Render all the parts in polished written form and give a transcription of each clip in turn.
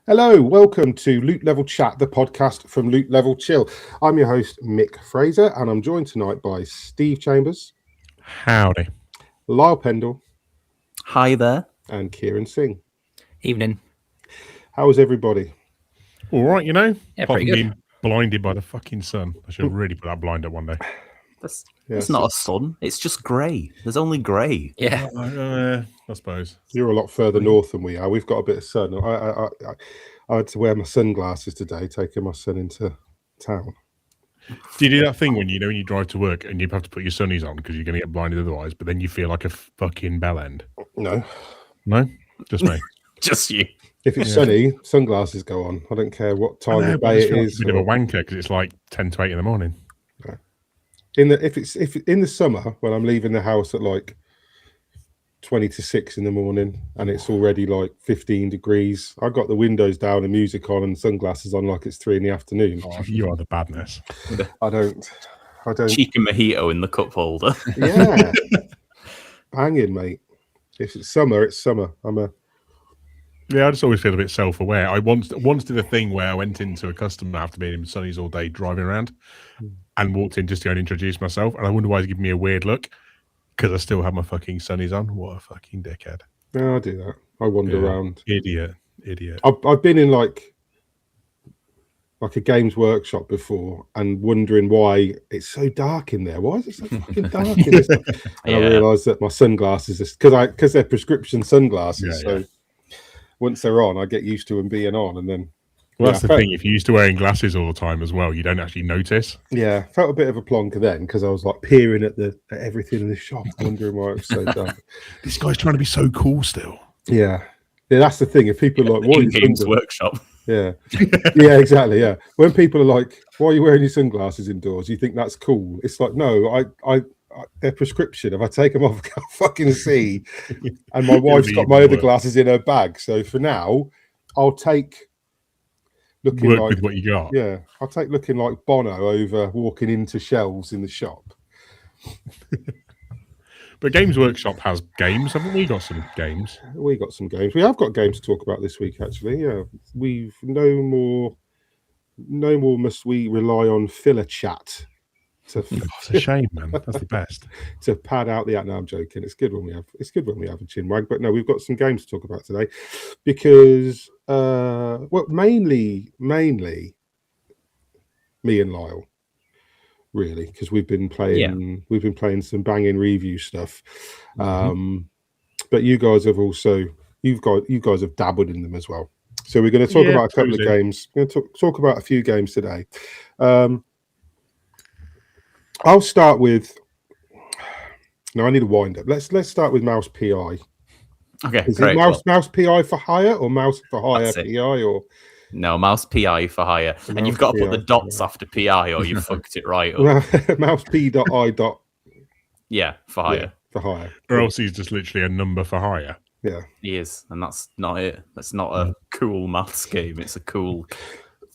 Hello, welcome to Loot Level Chat, the podcast from Loot Level Chill. I'm your host, Mick Fraser, and I'm joined tonight by Steve Chambers. Howdy. Lyle Pendle. Hi there. And Kieran Singh. Evening. How is everybody? All right, you know? Yeah, apart pretty from good. being blinded by the fucking sun. I should really put that blind up one day. That's not a sun. It's just grey. There's only grey. Yeah. I suppose. You're a lot further north than we are. We've got a bit of sun. I had to wear my sunglasses today, taking my son into town. Do you do that thing when you drive to work and you have to put your sunnies on because you're going to get blinded otherwise, but then you feel like a fucking bellend? No. No? Just me? Just you. If it's sunny, sunglasses go on. I don't care what time of day it is. It's a bit of a wanker because it's like 10 to 8 in the morning. If in the summer when I'm leaving the house at like 20 to 6 in the morning and it's already like 15 degrees, I got the windows down and music on and sunglasses on like it's 3 in the afternoon. Oh, you are the badness. I don't. Cheeky mojito in the cup holder. Yeah, banging, mate. If it's summer, it's summer. Yeah, I just always feel a bit self-aware. I once did a thing where I went into a customer after being in sunnies all day driving around and walked in just to go and introduce myself, and I wonder why he's giving me a weird look because I still have my fucking sunnies on. What a fucking dickhead. Yeah, I do that. I wander around. Idiot. I've been in like a games workshop before and wondering why it's so dark in there. Why is it so fucking dark in this? And I realised that my sunglasses are because they're prescription sunglasses. So once they're on, I get used to them being on, and then. Well, that's the thing. If you're used to wearing glasses all the time as well, you don't actually notice. Yeah, felt a bit of a plonker then because I was like peering at everything in the shop, wondering why it was so dark. This guy's trying to be so cool still. Yeah, that's the thing. If people are like, "What are Games Workshop?" Yeah, yeah, exactly. Yeah, when people are like, "Why are you wearing your sunglasses indoors?" You think that's cool. It's like, no, I they're prescription. If I take them off, I can't fucking see. And my wife's got my other glasses in her bag. So for now, I'll take. Looking with what you got. Yeah, I'll take looking like Bono over walking into shelves in the shop. But Games Workshop has games, haven't we? Got some games. We got some games. We have got games to talk about this week, actually. Yeah, we've no more must we rely on filler chat. It's a shame, man. That's the best. To pad out the. No, I'm joking. It's good when we have a chinwag. But no, we've got some games to talk about today because mainly me and Lyle, really, because we've been playing some banging review stuff. But you guys have have dabbled in them as well. So we're going to talk about a couple of games. We're going to talk about a few games today. I'll start with. No, I need a wind up. Let's start with Mouse P.I. Okay, is it Mouse P.I for hire or Mouse for hire P.I or no Mouse P.I for hire? And you've got to put the dots after P.I. or you fucked it right up. Mouse P.I. for hire. For hire. Or else he's just literally a number for hire. Yeah, he is, and that's not it. That's not a cool maths game. It's a cool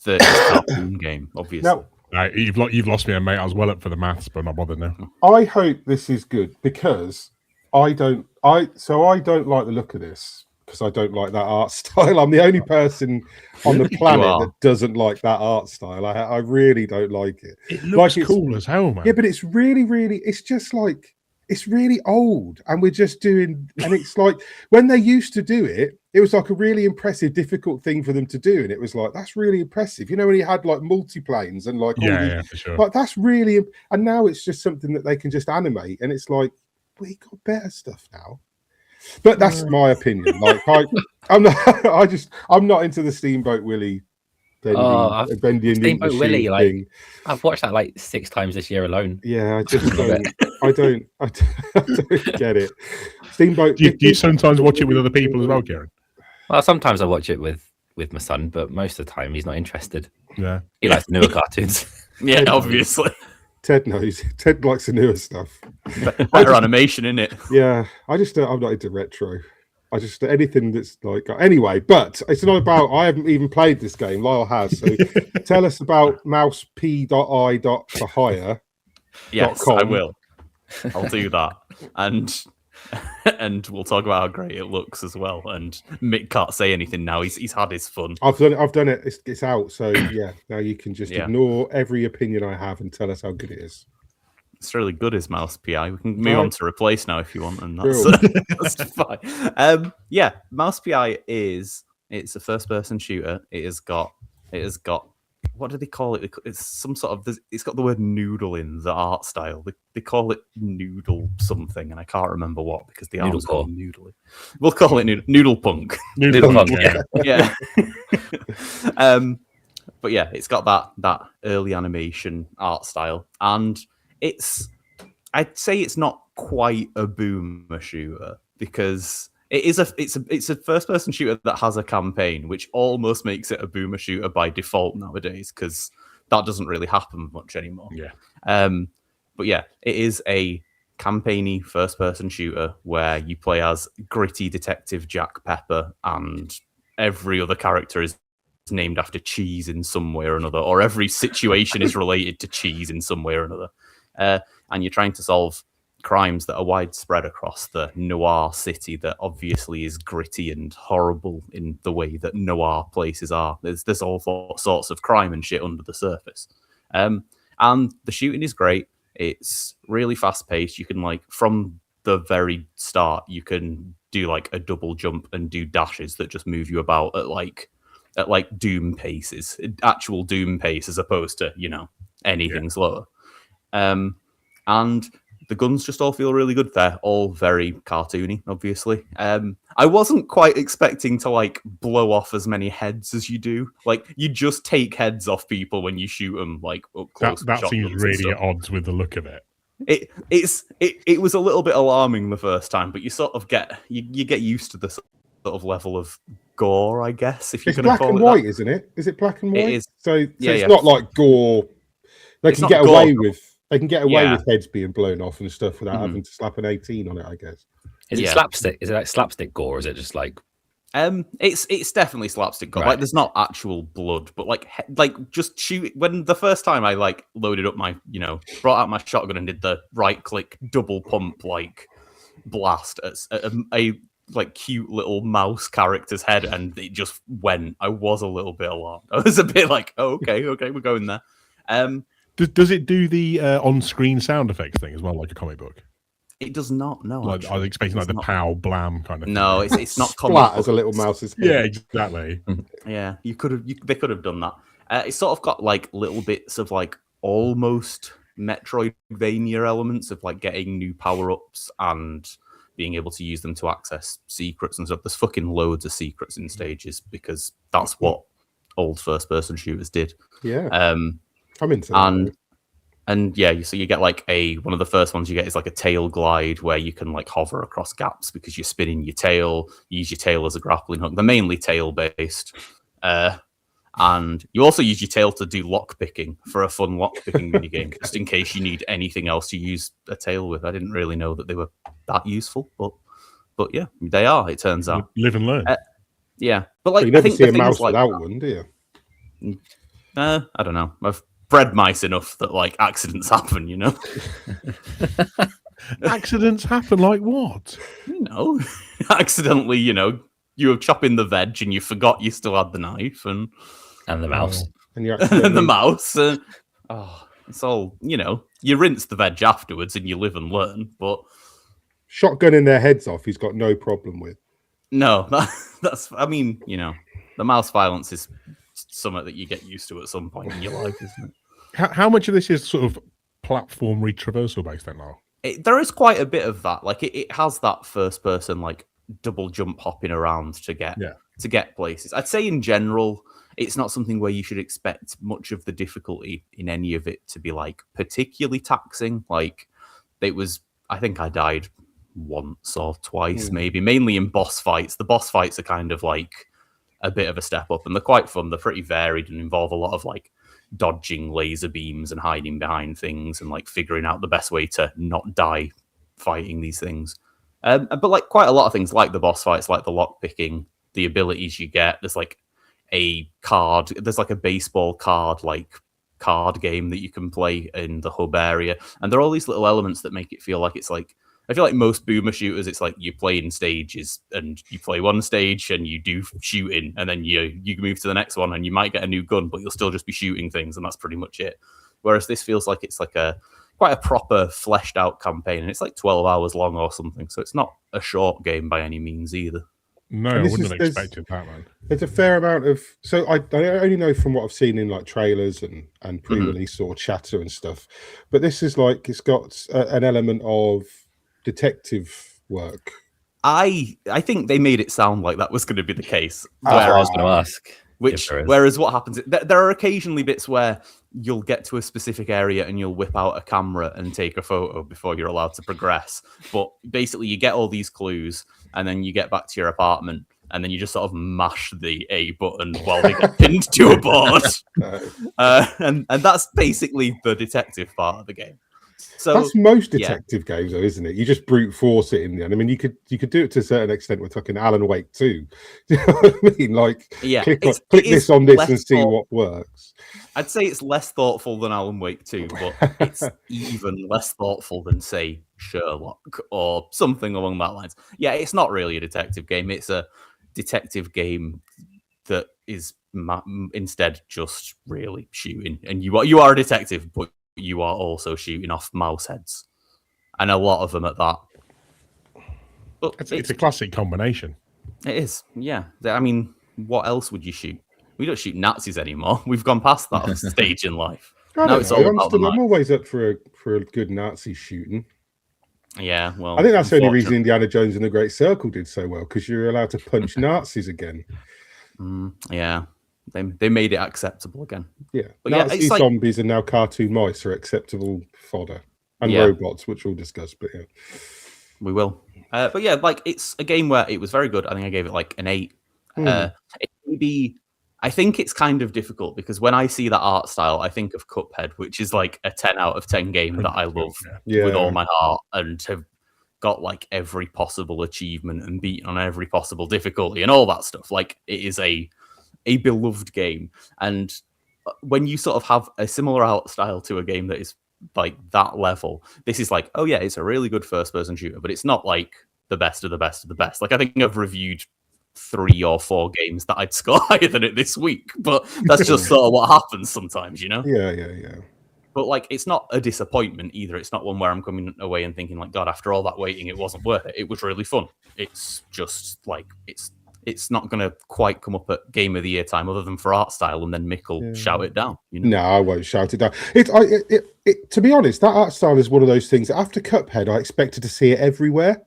30s cartoon game, obviously. Now, you've lost me, mate. I was well up for the maths, but I'm not bothered now. I hope this is good because I don't like the look of this because I don't like that art style. I'm the only person on the planet that doesn't like that art style. I really don't like it. It looks cool as hell, man. Yeah, but it's really, it's just like it's really old, and we're just doing. And it's like when they used to do it, it was like a really impressive, difficult thing for them to do, and it was like that's really impressive. You know, when you had like multiplanes and like for sure. Like that's really, and now it's just something that they can just animate, and it's like we got better stuff now. But that's my opinion. Like I'm not into the Steamboat Willie. Steamboat Willie, like I've watched that like 6 times this year alone. Yeah, I just don't. I don't get it. Steamboat. Do you sometimes watch it with other people as well, Kieran? Well, sometimes I watch it with my son, but most of the time he's not interested. Yeah, he likes newer cartoons. Yeah, obviously. Ted knows. Ted likes the newer stuff. Better animation, innit? Yeah, I'm not into retro. I just anything that's like anyway. But it's not about. I haven't even played this game. Lyle has. So tell us about Mouse P.I. for hire. Yes, I will. I'll do that. And and we'll talk about how great it looks as well. And Mick can't say anything now. He's had his fun. I've done it. It's out. So yeah, now you can just ignore every opinion I have and tell us how good it is. It's really good as Mouse P.I. We can move on to replace now if you want, and that's, that's fine. Yeah, Mouse P.I. it's a first-person shooter. It has got what do they call it? It's some sort of it's got the word noodle in the art style. They call it noodle something, and I can't remember what because the arms are noodly. We'll call it noodle punk. Noodle punk, yeah. But yeah, it's got that early animation art style, and I'd say it's not quite a boomer shooter because it's a first person shooter that has a campaign, which almost makes it a boomer shooter by default nowadays because that doesn't really happen much anymore. Yeah. But yeah, it is a campaigny first person shooter where you play as gritty detective Jack Pepper, and every other character is named after cheese in some way or another, or every situation is related to cheese in some way or another. And you're trying to solve crimes that are widespread across the noir city that obviously is gritty and horrible in the way that noir places are. There's all sorts of crime and shit under the surface. And the shooting is great. It's really fast paced. You can from the very start, you can do a double jump and do dashes that just move you about at Doom paces, actual Doom pace, as opposed to, anything slower. And the guns just all feel really good. They're all very cartoony, obviously. I wasn't quite expecting to blow off as many heads as you do. You just take heads off people when you shoot them up close. That seems really at odds with the look of it. It was a little bit alarming the first time, but you sort of get used to the sort of level of gore, I guess. If you're it's black call and it white, that. isn't it? Is it black and white? It is. So it's not like gore. They can get away with. They can get away with heads being blown off and stuff without having to slap an 18 on it, I guess. Is it slapstick? Is it like slapstick gore, or is it just it's definitely slapstick gore. Right. There's not actual blood, but just shoot. When the first time I loaded up my, brought out my shotgun and did the right click double pump blast at a cute little mouse character's head, and it just went. I was a little bit alarmed. I was a bit oh, okay, we're going there. Does it do the on-screen sound effects thing as well, like a comic book? It does not. No, I was expecting the pow blam kind of thing. No, it's not comic Splat book. as a little mouse's head. Yeah, exactly. Yeah, they could have done that. It's sort of got little bits of almost Metroidvania elements of getting new power-ups and being able to use them to access secrets and stuff. There's fucking loads of secrets in stages because that's what old first-person shooters did. Yeah. I'm into that. And yeah, so you get one of the first ones you get is a tail glide where you can hover across gaps because you're spinning your tail. You use your tail as a grappling hook. They're mainly tail based. And you also use your tail to do lock picking for a fun lock picking minigame, just in case you need anything else to use a tail with. I didn't really know that they were that useful, but yeah, they are. It turns out. Live and learn. Yeah, but you never see a mouse without one, do you? I don't know. I've bred mice enough that accidents happen, Accidents happen like what? Accidentally, you were chopping the veg and you forgot you still had the knife and the mouse and, and the mouse. It's all you rinse the veg afterwards and you live and learn. But shotgunning their heads off, he's got no problem with. No, that's. I mean, the mouse violence is something that you get used to at some point in your life, isn't it? How much of this is sort of platform retraversal based then now? There is quite a bit of that. It has that first person double jump hopping around to get places. I'd say in general, it's not something where you should expect much of the difficulty in any of it to be particularly taxing. It was. I think I died once or twice, maybe, mainly in boss fights. The boss fights are kind of a bit of a step up, and they're quite fun. They're pretty varied and involve a lot of dodging laser beams and hiding behind things and figuring out the best way to not die fighting these things. But quite a lot of things the boss fights, the lock picking, the abilities you get. There's a card. There's a baseball card card game that you can play in the hub area, and there are all these little elements that make it feel like it's I feel like most boomer shooters, it's like you play in stages, and you play one stage and you do shooting, and then you move to the next one, and you might get a new gun, but you'll still just be shooting things, and that's pretty much it. Whereas this feels like it's like quite a proper fleshed out campaign, and it's like 12 hours long or something, so it's not a short game by any means either. No, I wouldn't have expected that, man. There's a fair amount of... So I only know from what I've seen in like trailers and pre-release or chatter and stuff, but this is like, it's got an element of detective work. I think they made it sound like that was going to be the case. That's what I was going to ask. Whereas what happens, there are occasionally bits where you'll get to a specific area and you'll whip out a camera and take a photo before you're allowed to progress. But basically, you get all these clues, and then you get back to your apartment, and then you just sort of mash the A button while they get pinned to a board. And that's basically the detective part of the game. So that's most detective games, though, isn't it? You just brute force it in the end. I mean, you could do it to a certain extent with fucking Alan Wake 2. Do you know what I mean? Like, click this on this and see what works. I'd say it's less thoughtful than Alan Wake 2, but it's even less thoughtful than, say, Sherlock or something along that lines. Yeah, it's not really a detective game. It's a detective game that is instead just really shooting. And you are a detective, but you are also shooting off mouse heads, and a lot of them at that. But it's a classic combination. It is, yeah. I mean, what else would you shoot? We don't shoot Nazis anymore. We've gone past that stage in life. Now it's all about I'm always up for a good Nazi shooting. Yeah, well, I think that's the only reason Indiana Jones and the Great Circle did so well, because you're allowed to punch Nazis again. Yeah. They made it acceptable again. Yeah, but Nazi zombies and now cartoon mice are acceptable fodder, and robots, which we'll discuss. But yeah, we will. But yeah, like it's a game where it was very good. I think I gave it like an 8. I think it's kind of difficult because when I see that art style, I think of Cuphead, which is like a 10 out of 10 game that I love with all my heart and have got like every possible achievement and beaten on every possible difficulty and all that stuff. Like it is a beloved game, and when you sort of have a similar art style to a game that is like that level, this is like, oh yeah, it's a really good first-person shooter, but it's not like the best of the best of the best. Like I think I've reviewed 3 or 4 games that I'd score higher than it this week, but that's just sort of what happens sometimes, you know? Yeah. But like, it's not a disappointment either. It's not one where I'm coming away and thinking like, God, after all that waiting, it wasn't worth it. It was really fun. It's just like, it's not going to quite come up at Game of the Year time other than for art style, and then Mick will shout it down. You know? No, I won't shout it down. To be honest, that art style is one of those things. After Cuphead, I expected to see it everywhere.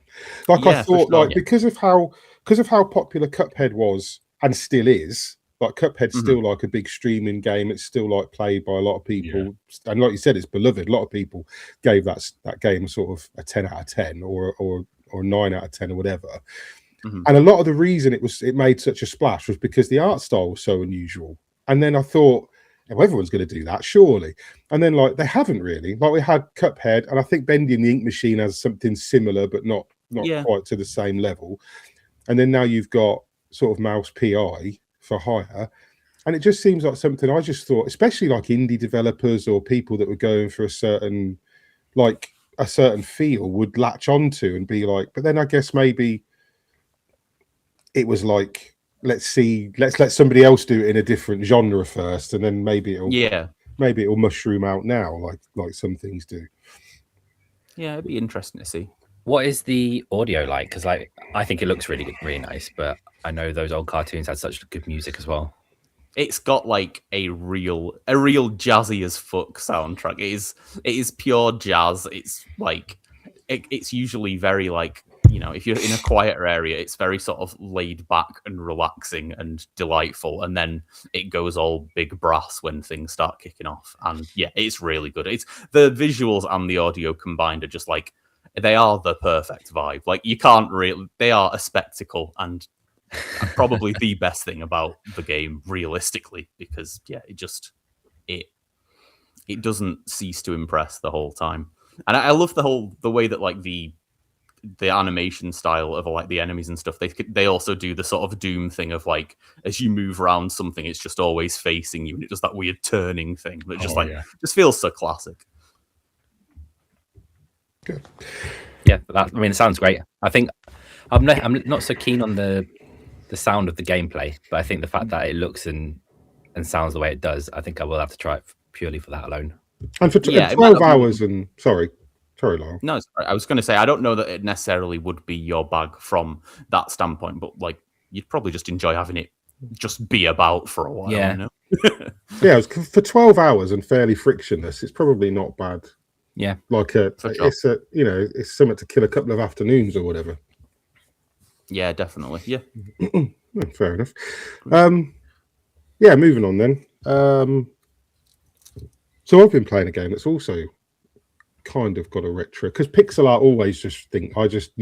Like I thought, because of how popular Cuphead was and still is. Like Cuphead's still like a big streaming game. It's still like played by a lot of people, and like you said, it's beloved. A lot of people gave that game sort of a 10 out of 10 or 9 out of 10 or whatever. And a lot of the reason it made such a splash was because the art style was so unusual. And then I thought, oh, everyone's going to do that, surely. And then like they haven't really. Like we had Cuphead, and I think Bendy and the Ink Machine has something similar, but not quite to the same level. And then now you've got sort of Mouse P.I. for hire. And it just seems like something I just thought, especially like indie developers or people that were going for a certain feel would latch onto and be like, but then I guess maybe it was like, let's let somebody else do it in a different genre first, and then maybe it'll mushroom out now, like some things do. Yeah, it'd be interesting to see. What is the audio like? Because like I think it looks really good, really nice, but I know those old cartoons had such good music as well. It's got like a real jazzy as fuck soundtrack. It is pure jazz. It's like it's usually very like, you know, if you're in a quieter area, it's very sort of laid back and relaxing and delightful. And then it goes all big brass when things start kicking off. And yeah, it's really good. It's the visuals and the audio combined are just like, they are the perfect vibe. Like you can't really, they are a spectacle and probably the best thing about the game realistically, because yeah, it doesn't cease to impress the whole time. And I love the way that like the animation style of like the enemies and stuff, they also do the sort of Doom thing of like, as you move around something, it's just always facing you, and it does that weird turning thing that just just feels so classic. Good. Yeah, I mean, it sounds great. I think I'm not so keen on the sound of the gameplay, but I think the fact that it looks and sounds the way it does, I think I will have to try it purely for that alone. And for Yeah, it might 12 not be- hours, and sorry, Lyle. No, sorry. I was going to say I don't know that it necessarily would be your bag from that standpoint, but like you'd probably just enjoy having it just be about for a while. Yeah. You know? Yeah, for 12 hours and fairly frictionless, it's probably not bad. Yeah, Like For sure. it's something to kill a couple of afternoons or whatever. Yeah, definitely. Yeah. Oh, fair enough. Yeah, moving on then. So I've been playing a game that's also kind of got a retro, because pixel art always just think I just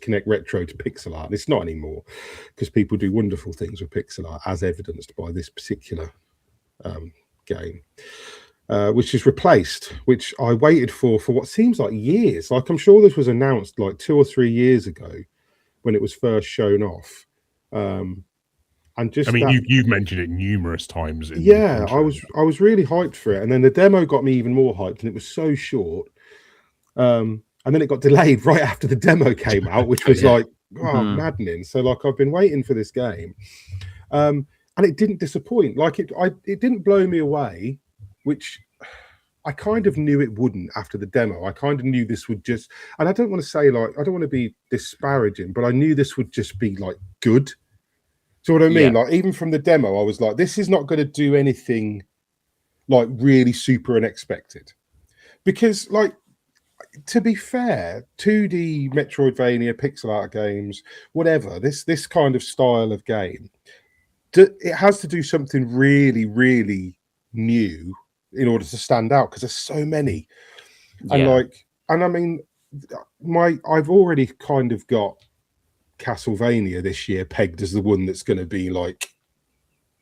connect retro to pixel art. It's not anymore, because people do wonderful things with pixel art, as evidenced by this particular game, which is Replaced, which I waited for what seems like years. Like, I'm sure this was announced like 2 or 3 years ago when it was first shown off. And just, I mean, you've mentioned it numerous times. Yeah, I was really hyped for it, and then the demo got me even more hyped, and it was so short. And then it got delayed right after the demo came out, which was like, maddening. So like, I've been waiting for this game, and it didn't disappoint. Like, it didn't blow me away, which I kind of knew it wouldn't after the demo. I kind of knew this would just, and I don't want to say, like, I don't want to be disparaging, but I knew this would just be like good. Do you know what I mean? Yeah. Like, even from the demo, I was like, this is not going to do anything like really super unexpected. Because, like, to be fair, 2D Metroidvania, pixel art games, whatever, this kind of style of game, it has to do something really, really new in order to stand out, because there's so many. And I mean, I've already kind of got Castlevania this year pegged as the one that's going to be like,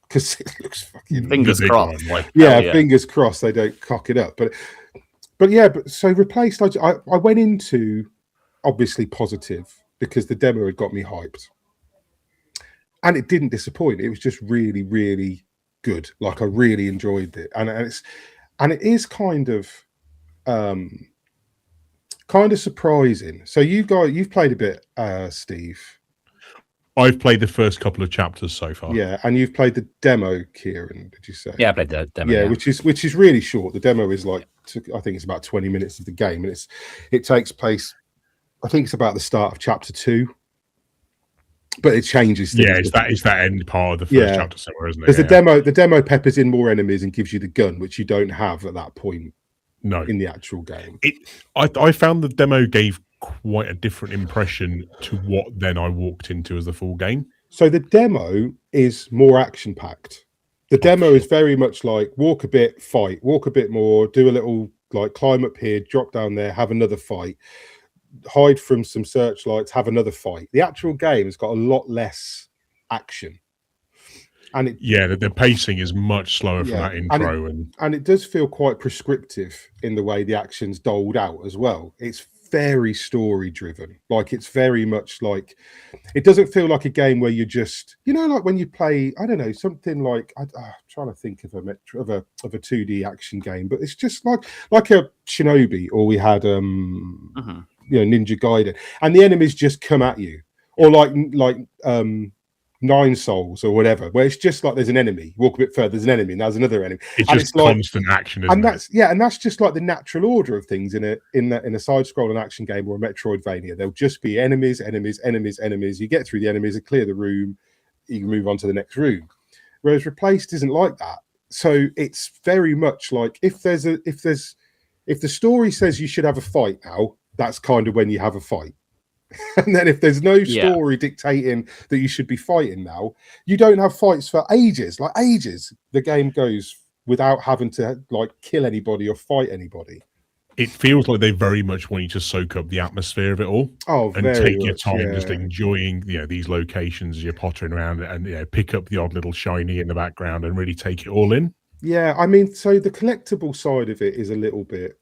because it looks fucking Fingers crossed. Fingers crossed they don't cock it up. But so Replaced, I went into obviously positive because the demo had got me hyped, and it didn't disappoint. It was just really, really good. Like, I really enjoyed it, and it is kind of surprising. So you've played a bit, Steve. I've played the first couple of chapters so far. Yeah, and you've played the demo, Kieran, did you say? Yeah, I played the demo. Yeah, which is really short. The demo is like, I think it's about 20 minutes of the game, and it takes place, I think it's about the start of chapter 2, but it changes things. Yeah, it's that end part of the first chapter somewhere, isn't it? Because the demo peppers in more enemies and gives you the gun, which you don't have at that point. No, in the actual game. I found the demo gave quite a different impression to what then I walked into as the full game. So the demo is more action packed. The demo is very much like walk a bit, fight, walk a bit more, do a little, like, climb up here, drop down there, have another fight, hide from some searchlights, have another fight. The actual game has got a lot less action. And the pacing is much slower from that intro, and it does feel quite prescriptive in the way the action's doled out as well. It's very story driven. Like, it's very much like, it doesn't feel like a game where you just, like when you play, I don't know, something like, I'm trying to think of a 2D action game, but it's just like a Shinobi, or we had Ninja Gaiden, and the enemies just come at you, or like Nine Souls or whatever, where it's just like there's an enemy, walk a bit further, there's an enemy, and there's another enemy. It's just constant action, isn't it? And that's just like the natural order of things in a side-scrolling action game or a Metroidvania. There'll just be enemies. You get through the enemies and clear the room, you can move on to the next room. Whereas Replaced isn't like that. So it's very much like, if the story says you should have a fight now, that's kind of when you have a fight. And then if there's no story dictating that you should be fighting now, you don't have fights for ages. Like, ages the game goes without having to like kill anybody or fight anybody. It feels like they very much want you to soak up the atmosphere of it all. And take your time, just enjoying these locations as you're pottering around, and pick up the odd little shiny in the background and really take it all in. Yeah, I mean, so the collectible side of it is a little bit,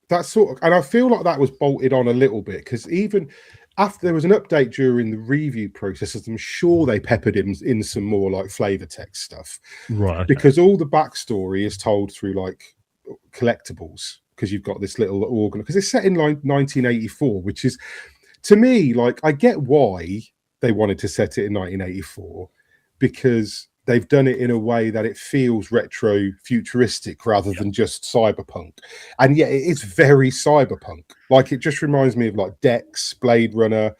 that sort of, and I feel like that was bolted on a little bit, because even after there was an update during the review process, I'm sure they peppered in some more like flavor text stuff, right? Because all the backstory is told through like collectibles, because you've got this little organ, because it's set in like 1984, which is, to me, like, I get why they wanted to set it in 1984, because they've done it in a way that it feels retro futuristic rather than just cyberpunk. And yet it is very cyberpunk. Like, it just reminds me of like Dex, Blade Runner.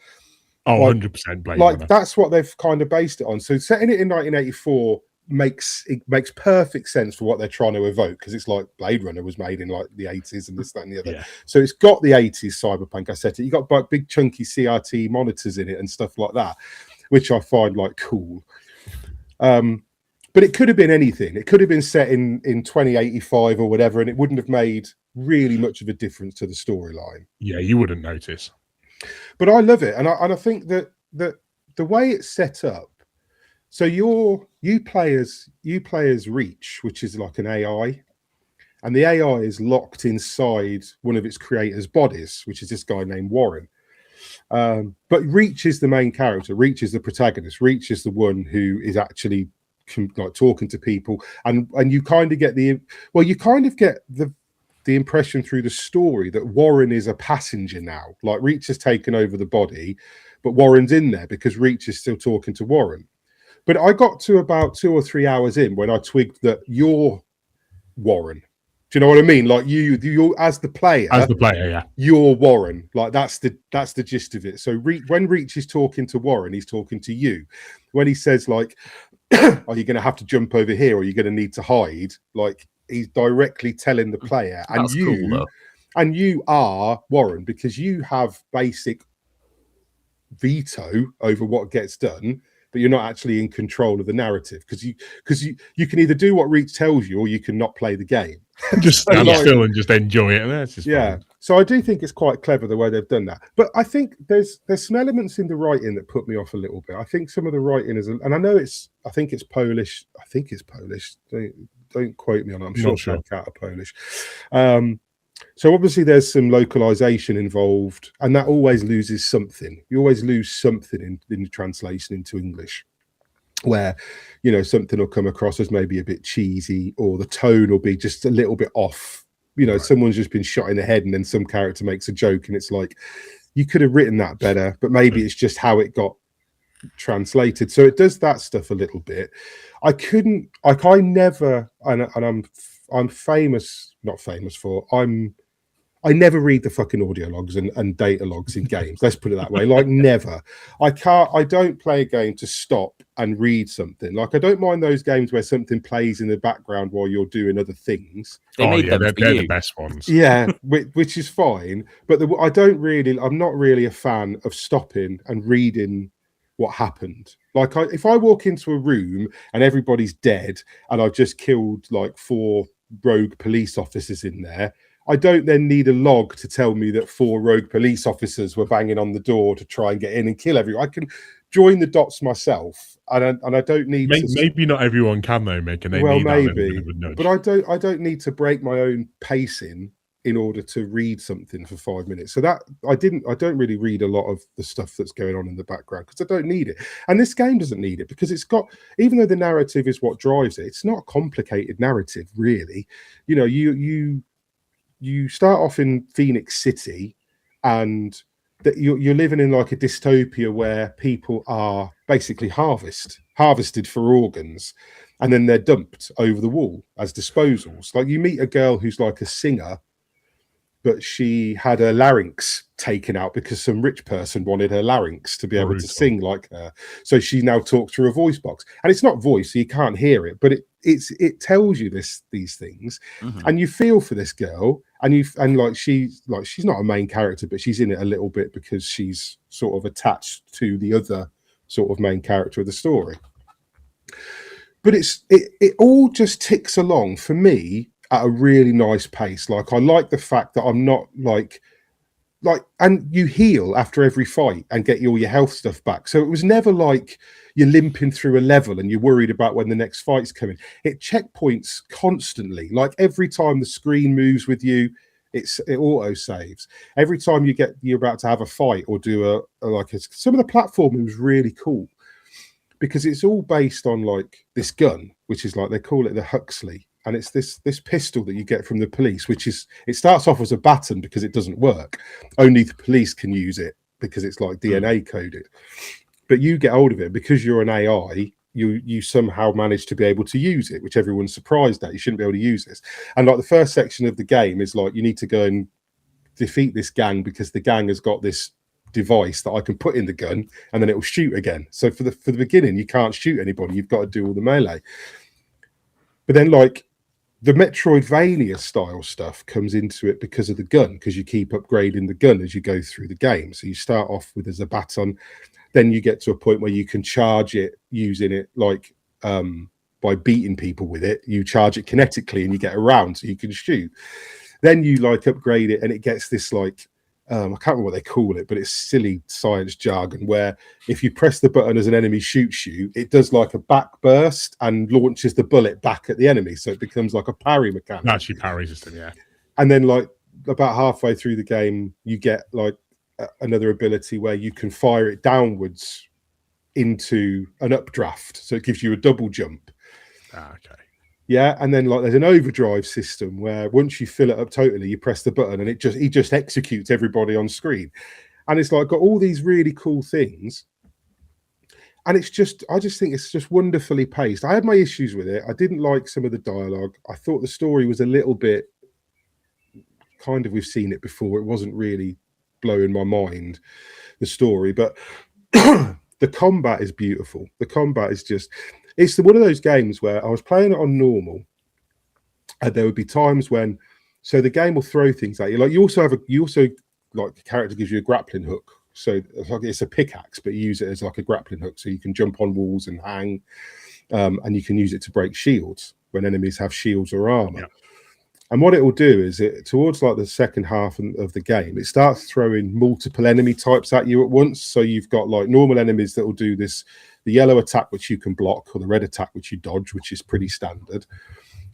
Oh, like, 100% Blade like Runner. That's what they've kind of based it on. So setting it in 1984 makes perfect sense for what they're trying to evoke, because it's like Blade Runner was made in like the 80s and this, that, and the other. Yeah. So it's got the 80s cyberpunk aesthetic. You got like big chunky CRT monitors in it and stuff like that, which I find like cool. But it could have been anything. It could have been set in 2085 or whatever, and it wouldn't have made really much of a difference to the storyline. Yeah, you wouldn't notice. But I love it, and I think that the way it's set up. So you play as Reach, which is like an AI, and the AI is locked inside one of its creators' bodies, which is this guy named Warren. But Reach is the main character. Reach is the protagonist. Reach is the one who is actually like talking to people, and you kind of get the impression through the story that Warren is a passenger now. Like, Reach has taken over the body, but Warren's in there because Reach is still talking to Warren. But I got to about 2 or 3 hours in when I twigged that you're Warren. Do you know what I mean? Like, you as the player, yeah, you're Warren. Like, that's the gist of it. So when Reach is talking to Warren, he's talking to you. When he says like, are you going to have to jump over here, or are you going to need to hide? Like, he's directly telling the player, and That's cool, though. And you are Warren, because you have basic veto over what gets done, but you're not actually in control of the narrative, because you can either do what Reach tells you, or you can not play the game. Just stand still and just enjoy it. And that's just fun. So I do think it's quite clever the way they've done that. But I think there's some elements in the writing that put me off a little bit. I think some of the writing is, and I know I think it's Polish. Don't quote me on it. I'm sure Capcom are Polish. So obviously there's some localization involved, and that always loses something. You always lose something in the translation into English, where, you know, something will come across as maybe a bit cheesy, or the tone will be just a little bit off. You know, someone's just been shot in the head, and then some character makes a joke, and it's like, you could have written that better, but maybe it's just how it got translated. So it does that stuff a little bit. I never, and I'm famous, not famous for, I never read the fucking audio logs and data logs in games. Let's put it that way. Like, never. I don't play a game to stop and read something. Like, I don't mind those games where something plays in the background while you're doing other things. They're the best ones. Yeah, which is fine. But I'm not really a fan of stopping and reading what happened. Like, if I walk into a room and everybody's dead, and I've just killed like 4 rogue police officers in there, I don't then need a log to tell me that 4 rogue police officers were banging on the door to try and get in and kill everyone. I can join the dots myself, and I don't need. Maybe not everyone can though, Mick, and they need that bit of a nudge. But I don't need to break my own pacing in order to read something for 5 minutes. So that I don't really read a lot of the stuff that's going on in the background, because I don't need it. And this game doesn't need it, because it's got, even though the narrative is what drives it, it's not a complicated narrative, really. You know, you start off in Phoenix City, and that you're living in like a dystopia where people are basically harvested for organs, and then they're dumped over the wall as disposals. Like, you meet a girl who's like a singer, but she had her larynx taken out because some rich person wanted her larynx to be able to sing like her. So she now talks through a voice box, and it's not voice, so you can't hear it, but it tells you these things, and you feel for this girl, and she's not a main character, but she's in it a little bit because she's sort of attached to the other sort of main character of the story. But it all just ticks along for me at a really nice pace. Like, I like the fact that I'm not like, and you heal after every fight and get all your health stuff back. So it was never like you're limping through a level and you're worried about when the next fight's coming. It checkpoints constantly. Like, every time the screen moves with you, it auto saves. Every time you're about to have a fight or do some of the platforming was really cool, because it's all based on like this gun, which is like, they call it the Huxley. and it's this pistol that you get from the police, which is, it starts off as a baton because it doesn't work. Only the police can use it because it's like DNA coded. But you get hold of it because you're an AI. You somehow manage to be able to use it, which everyone's surprised at. You shouldn't be able to use this. And like the first section of the game is like, you need to go and defeat this gang because the gang has got this device that I can put in the gun and then it will shoot again. So for the beginning, you can't shoot anybody. You've got to do all the melee. But then like the Metroidvania style stuff comes into it because of the gun, because you keep upgrading the gun as you go through the game. So you start off with as a baton, then you get to a point where you can charge it using it like by beating people with it. You charge it kinetically and you get around so you can shoot. Then you like upgrade it and it gets this like I can't remember what they call it, but it's silly science jargon where if you press the button as an enemy shoots you, it does like a back burst and launches the bullet back at the enemy. So it becomes like a parry mechanic. Actually, parry system, yeah. And then like about halfway through the game, you get like another ability where you can fire it downwards into an updraft. So it gives you a double jump. Okay. Yeah, and then like there's an overdrive system where once you fill it up totally, you press the button and he just executes everybody on screen. And it's like got all these really cool things. And it's just, I just think it's just wonderfully paced. I had my issues with it. I didn't like some of the dialogue. I thought the story was a little bit kind of, we've seen it before. It wasn't really blowing my mind, the story, but the combat is beautiful. The combat is just, it's one of those games where I was playing it on normal and there would be times when, so the game will throw things at you. Like you also like the character gives you a grappling hook. So it's a pickaxe, but you use it as like a grappling hook. So you can jump on walls and hang, and you can use it to break shields when enemies have shields or armor. Yeah. And what it will do is towards like the second half of the game, it starts throwing multiple enemy types at you at once. So you've got like normal enemies that will do this, the yellow attack, which you can block, or the red attack, which you dodge, which is pretty standard.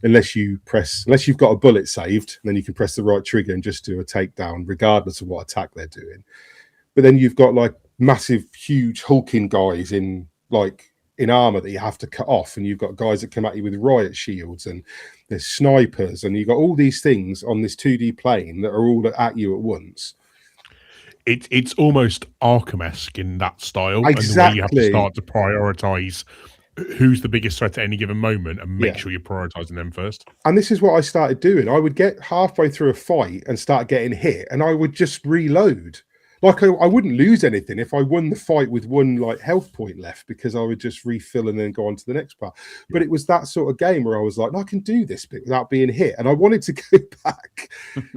Unless you've got a bullet saved, and then you can press the right trigger and just do a takedown, regardless of what attack they're doing. But then you've got like massive, huge hulking guys in armor that you have to cut off, and you've got guys that come at you with riot shields, and there's snipers, and you've got all these things on this 2D plane that are all at you at once. It's almost Arkham-esque in that style. Exactly. And the way you have to start to prioritize who's the biggest threat at any given moment and make sure you're prioritizing them first. And this is what I started doing. I would get halfway through a fight and start getting hit, and I would just reload. Like I wouldn't lose anything if I won the fight with one like health point left, because I would just refill and then go on to the next part. But it was that sort of game where I was like, no, I can do this bit without being hit. And I wanted to go back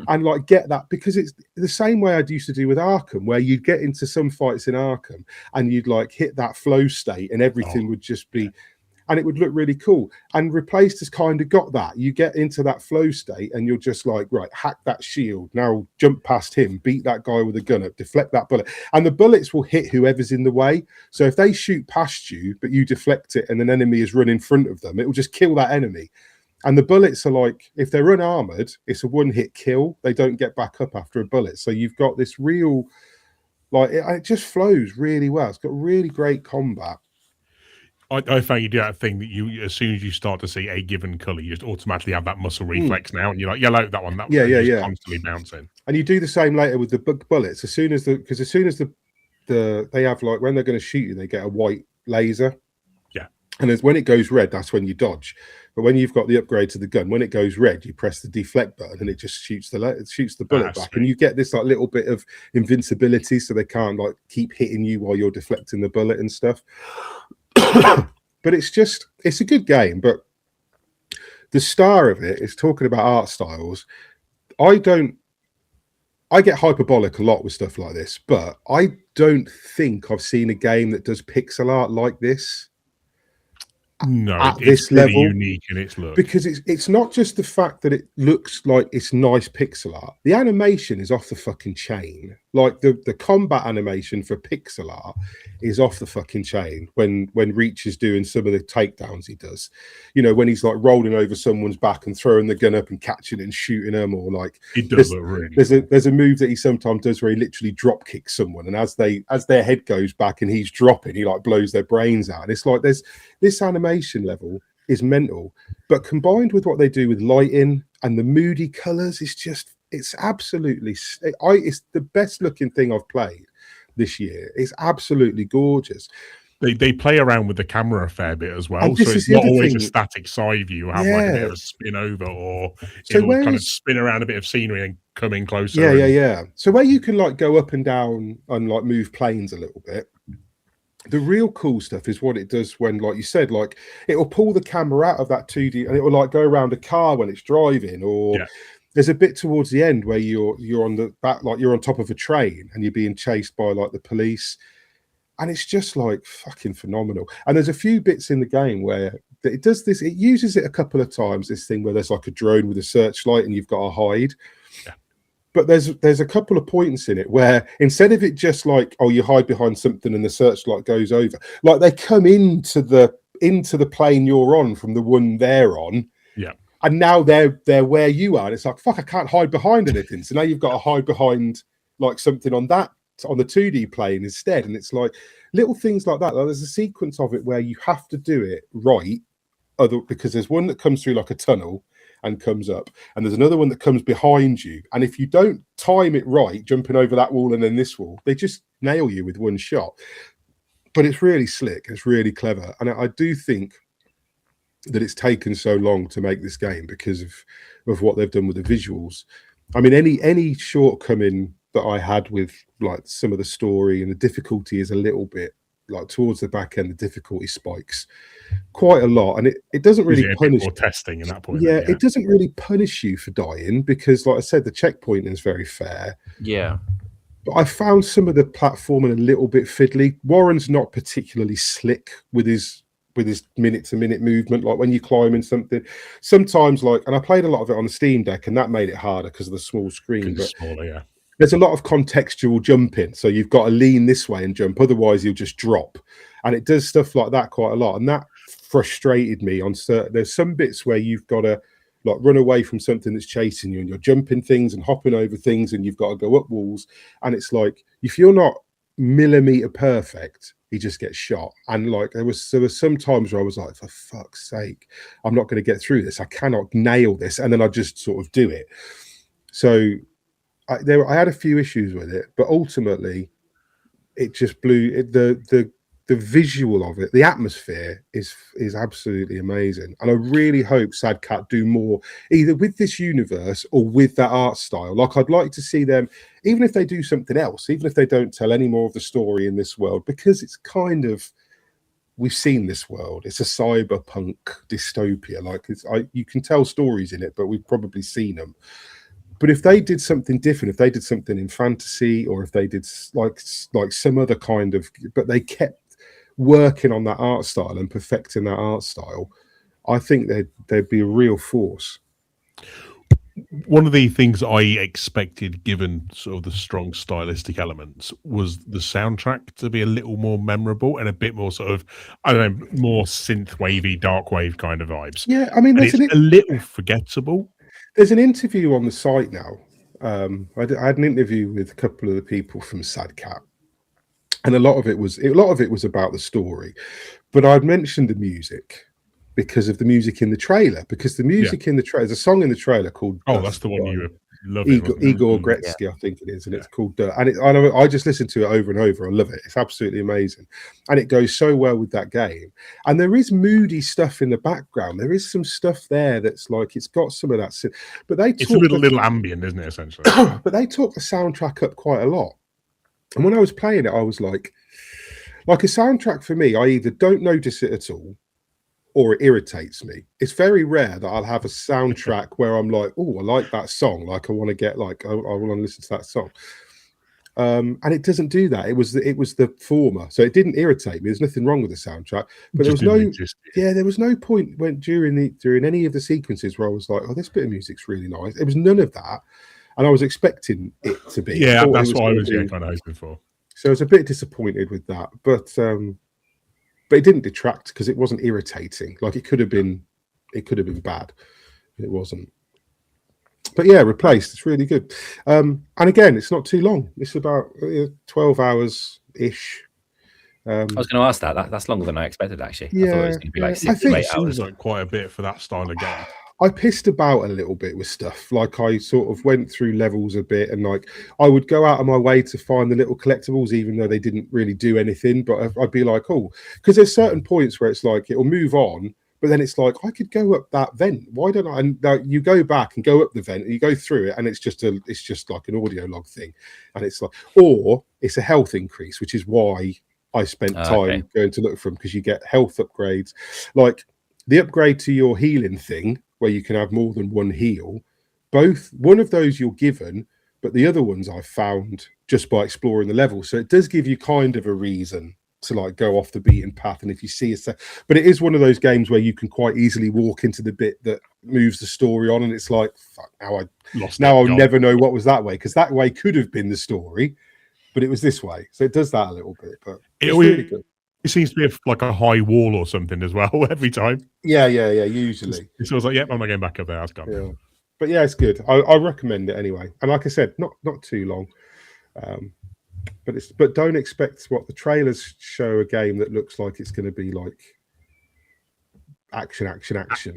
and like get that, because it's the same way I used to do with Arkham, where you'd get into some fights in Arkham and you'd like hit that flow state and everything would just be, and it would look really cool. And Replaced has kind of got that. You get into that flow state and you're just like, right, hack that shield. Now jump past him, beat that guy with a gun up, deflect that bullet. And the bullets will hit whoever's in the way. So if they shoot past you, but you deflect it and an enemy is run in front of them, it will just kill that enemy. And the bullets are like, if they're unarmored, it's a one-hit kill. They don't get back up after a bullet. So you've got this real, like, it just flows really well. It's got really great combat. I found you do that thing that you, as soon as you start to see a given color, you just automatically have that muscle reflex now, and you're like, yellow, that one, constantly bouncing. And you do the same later with the bullets. As soon as they have, like, when they're going to shoot you, they get a white laser. Yeah. And when it goes red, that's when you dodge. But when you've got the upgrade to the gun, when it goes red, you press the deflect button and it just shoots the bullet back. And you get this like little bit of invincibility, so they can't like keep hitting you while you're deflecting the bullet and stuff. But it's a good game. But the star of it is talking about art styles. I get hyperbolic a lot with stuff like this, but I don't think I've seen a game that does pixel art like this. No, at this level, unique in its look, because it's not just the fact that it looks like it's nice pixel art. The animation is off the fucking chain. Like the combat animation for pixel art is off the fucking chain. When Reach is doing some of the takedowns he does, you know, when he's like rolling over someone's back and throwing the gun up and catching it and shooting them, or like it does look really. There's a move that he sometimes does where he literally drop kicks someone, and as their head goes back and he's dropping, he like blows their brains out. And it's like there's this animation level is mental. But combined with what they do with lighting and the moody colours, it's absolutely, it's the best looking thing I've played this year. It's absolutely gorgeous. They play around with the camera a fair bit as well, And this so is it's the not other always thing. a static side view. You have like a bit of a spin over, or So it'll kind of whereas- spin around a bit of scenery and come in closer. Yeah. So where you can like go up and down and like move planes a little bit, the real cool stuff is what it does when, like you said, like it will pull the camera out of that 2D and it will like go around a car when it's driving, or there's a bit towards the end where you're on the back, like you're on top of a train and you're being chased by like the police. And it's just like fucking phenomenal. And there's a few bits in the game where it does this. It uses it a couple of times, this thing where there's like a drone with a searchlight and you've got to hide. Yeah. But there's a couple of points in it where instead of it just like, oh, you hide behind something and the searchlight goes over, like they come into the plane you're on from the one they're on. Yeah. And now they're where you are. And it's like, fuck, I can't hide behind anything. So now you've got to hide behind like something on the 2D plane instead. And it's like little things like that. Like there's a sequence of it where you have to do it right, because there's one that comes through like a tunnel and comes up, and there's another one that comes behind you. And if you don't time it right, jumping over that wall and then this wall, they just nail you with one shot. But it's really slick. It's really clever. And I do think that it's taken so long to make this game because of what they've done with the visuals. I mean, any shortcoming that I had with like some of the story and the difficulty is a little bit like towards the back end, the difficulty spikes quite a lot, and it doesn't really punish more testing in that point. It doesn't really punish you for dying because, like I said, the checkpointing is very fair. Yeah. But I found some of the platforming a little bit fiddly. Warren's not particularly slick with his minute to minute movement. Like when you climb in something, sometimes like, and I played a lot of it on the Steam Deck, and that made it harder because of the small screen. But smaller, yeah. There's a lot of contextual jumping, so you've got to lean this way and jump, otherwise you'll just drop. And it does stuff like that quite a lot, and that frustrated me on certain. There's some bits where you've got to like run away from something that's chasing you, and you're jumping things and hopping over things, and you've got to go up walls, and it's like if you're not millimeter perfect, he just gets shot. And like there was some times where I was like, for fuck's sake, I'm not going to get through this, I cannot nail this, and then I just sort of do it. So I had a few issues with it, but ultimately it just blew the visual of it. The atmosphere is absolutely amazing, and I really hope Sad Cat do more either with this universe or with that art style. Like I'd like to see them, even if they do something else, even if they don't tell any more of the story in this world, because it's kind of, we've seen this world. It's a cyberpunk dystopia. Like you can tell stories in it, but we've probably seen them. But if they did something different, if they did something in fantasy, or if they did like some other kind of, but they kept working on that art style and perfecting that art style, I think they'd be a real force. One of the things I expected, given sort of the strong stylistic elements, was the soundtrack to be a little more memorable and a bit more sort of, I don't know, more synth wavy, dark wave kind of vibes. Yeah, I mean, it's a little forgettable. There's an interview on the site now. I had an interview with a couple of the people from Sad Cat, and a lot of it was about the story. But I'd mentioned the music because of the music in the trailer. Because the music in the trailer, there's a song in the trailer called that's the one you love. Igor Gretzky, I think it is, and it's called Dirt. And I just listened to it over and over. I love it. It's absolutely amazing, and it goes so well with that game. And there is moody stuff in the background. There is some stuff there that's like it's got some of that. But it's a little ambient, isn't it? Essentially, but they talk the soundtrack up quite a lot. And when I was playing it, I was like a soundtrack for me, I either don't notice it at all, or it irritates me. It's very rare that I'll have a soundtrack where I'm like, oh, I like that song. Like I want to get like, I want to listen to that song. And it doesn't do that. It was the former. So it didn't irritate me. There's nothing wrong with the soundtrack. But there was no point when during any of the sequences where I was like, oh, this bit of music's really nice. It was none of that. And I was expecting it to be. Yeah, that's what I was kind of hoping for. So I was a bit disappointed with that. But it didn't detract because it wasn't irritating. Like it could have been bad. It wasn't. But yeah, Replaced. It's really good. And again, it's not too long. It's about 12 hours ish. I was going to ask that's longer than I expected, actually. I thought it was going to be like 6 to 8 It seems hours. like quite a bit for that style of game. I pissed about a little bit with stuff. Like I sort of went through levels a bit, and like I would go out of my way to find the little collectibles, even though they didn't really do anything. But I'd be like, oh, because there's certain points where it's like it'll move on, but then it's like I could go up that vent. Why don't I? And you go back and go up the vent, and you go through it, and it's just like an audio log thing, and it's like, or it's a health increase, which is why I spent time going to look for them, because you get health upgrades, like the upgrade to your healing thing, where you can have more than one heal. One of those you're given, but the other ones I've found just by exploring the level. So it does give you kind of a reason to like go off the beaten path. And if you see but it is one of those games where you can quite easily walk into the bit that moves the story on, and it's like, fuck, I'll never know what was that way, because that way could have been the story, but it was this way. So it does that a little bit, but it's really good. It seems to be like a high wall or something as well every time. Yeah. Usually. It's always like, yep, I'm not going back up there. That's gone. Yeah. But yeah, it's good. I recommend it anyway. And like I said, not too long. But don't expect what the trailers show, a game that looks like it's going to be like action.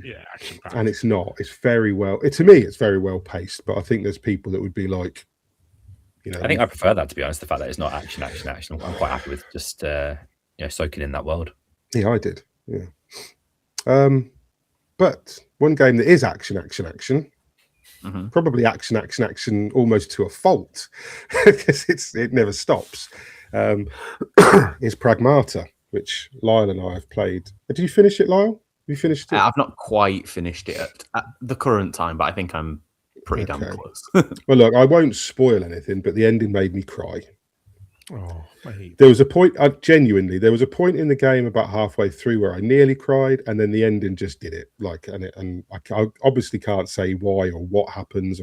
Yeah, action. And it's not. It's very well. To me, it's very well paced. But I think there's people that would be like, I think I prefer that, to be honest. The fact that it's not action. I'm quite happy with just soaking in that world. Yeah, I did. Yeah. But one game that is action, Mm-hmm. probably action, almost to a fault, because it never stops, is Pragmata, which Lyle and I have played. Did you finish it, Lyle? Have you finished it? I've not quite finished it at the current time, but I think I'm pretty damn close. Well, look, I won't spoil anything, but the ending made me cry. Oh, I hate there was a point, genuinely, there was a point in the game about halfway through where I nearly cried, and then the ending just did it. And I obviously can't say why or what happens,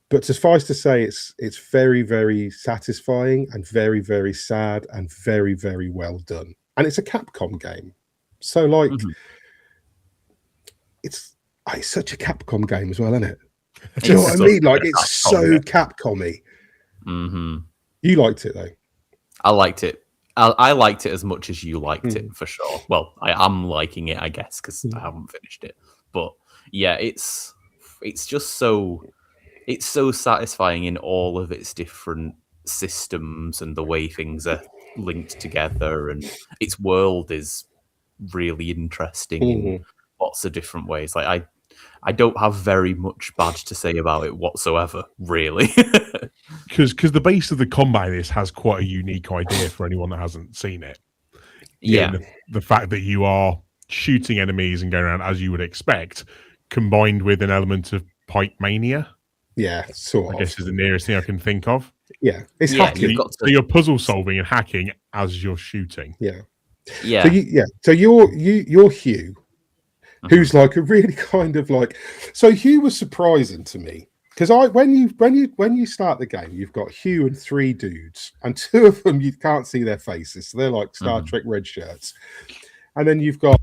but suffice to say, it's very, very satisfying and very, very sad and very, very well done. And it's a Capcom game, so like, it's such a Capcom game as well, isn't it? Do you know what I mean? Like, it's so Capcom-y. Mm-hmm. You liked it though. I liked it. I liked it as much as you liked it, for sure. Well, I am liking it, I guess, because I haven't finished it. But yeah, it's just so satisfying in all of its different systems and the way things are linked together, and its world is really interesting in lots of different ways. Like I don't have very much bad to say about it whatsoever, really. Because the base of the combat in this has quite a unique idea for anyone that hasn't seen it. Yeah. The fact that you are shooting enemies and going around as you would expect, combined with an element of pipe mania. Yeah, sort of. I guess is the nearest thing I can think of. Yeah, it's hacking. So you're puzzle solving and hacking as you're shooting. Yeah. Yeah. So you're Hugh, who's like a really kind of like. So Hugh was surprising to me, because when you start the game, you've got Hugh and 3 dudes, and 2 of them you can't see their faces, so they're like Star Trek red shirts, and then you've got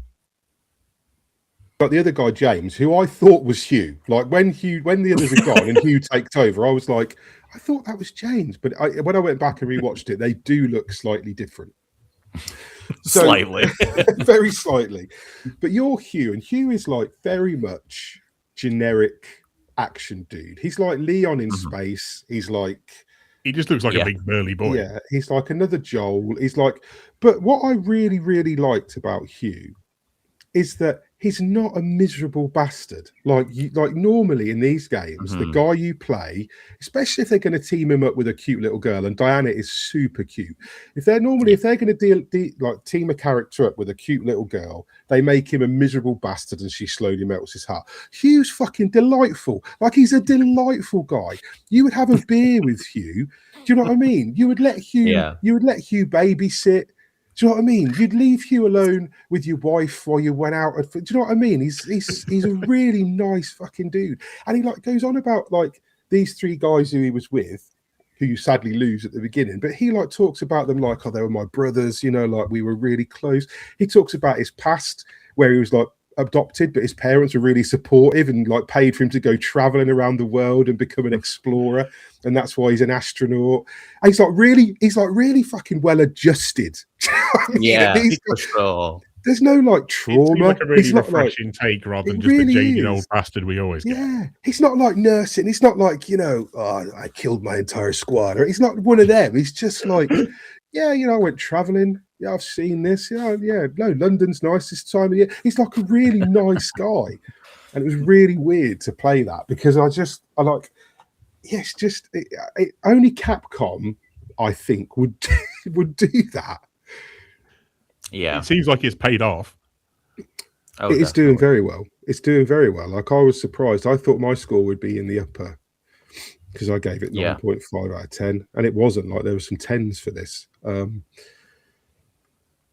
the other guy James, who I thought was Hugh. Like when the others are gone and Hugh takes over, I was like, I thought that was James, but when I went back and rewatched it, they do look slightly different. Slightly. Very slightly. But you're Hugh, and Hugh is like very much generic action dude. He's like Leon in space. He's like, he just looks like a big burly boy. Yeah, he's like another Joel. He's like, but what I really, really liked about Hugh is that he's not a miserable bastard. Like normally in these games, the guy you play, especially if they're going to team him up with a cute little girl, and Diana is super cute. If they're going to team a character up with a cute little girl, they make him a miserable bastard, and she slowly melts his heart. Hugh's fucking delightful. Like, he's a delightful guy. You would have a beer with Hugh. Do you know what I mean? You would let Hugh babysit. Do you know what I mean? You'd leave Hugh alone with your wife while you went out. Do you know what I mean? He's a really nice fucking dude, and he like goes on about like these 3 guys who he was with, who you sadly lose at the beginning. But he like talks about them like, oh, they were my brothers. You know, like we were really close. He talks about his past, where he was like adopted, but his parents were really supportive and like paid for him to go traveling around the world and become an explorer, and that's why he's an astronaut. And he's like really fucking well adjusted. Yeah, for sure. There's no like It seems trauma. like a really He's not refreshing take rather than it just really the jaded is. old bastard we always get. Yeah, he's not like nursing. He's not like, I killed my entire squad. Or he's not one of them. He's just like, yeah, I went traveling. Yeah, I've seen this. Yeah, no, London's nice this time of year. He's like a really nice guy. And it was really weird to play that because it's just only Capcom, I think, would do that. Yeah, It seems like it's paid off. Oh, It's doing very well. It's doing very well. Like, I was surprised. I thought my score would be in the upper because I gave it 9.5 out of 10, and it wasn't. Like, there were some 10s for this.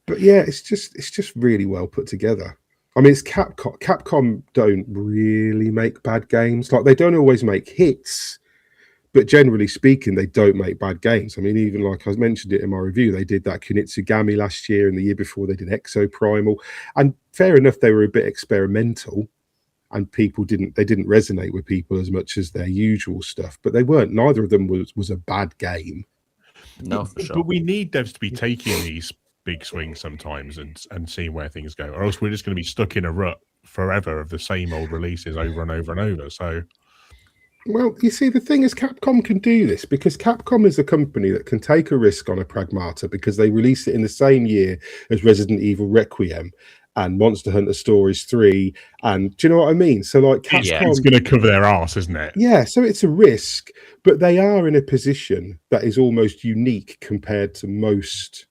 But yeah, it's just really well put together. I mean, it's Capcom. Capcom don't really make bad games. Like, they don't always make hits, but generally speaking, they don't make bad games. I mean, even like I mentioned it in my review, they did that Kunitsugami last year, and the year before they did Exoprimal. And fair enough, they were a bit experimental, and they didn't resonate with people as much as their usual stuff. But they weren't. Neither of them was a bad game. No, for sure. But we need devs to be taking these big swings sometimes and seeing where things go, or else we're just going to be stuck in a rut forever of the same old releases over and over and over. So, well, you see, the thing is, Capcom can do this because Capcom is a company that can take a risk on a Pragmata because they release it in the same year as Resident Evil Requiem and Monster Hunter Stories 3. And do you know what I mean? So, like, Capcom, it's going to cover their ass, isn't it? Yeah, so it's a risk, but they are in a position that is almost unique compared to most.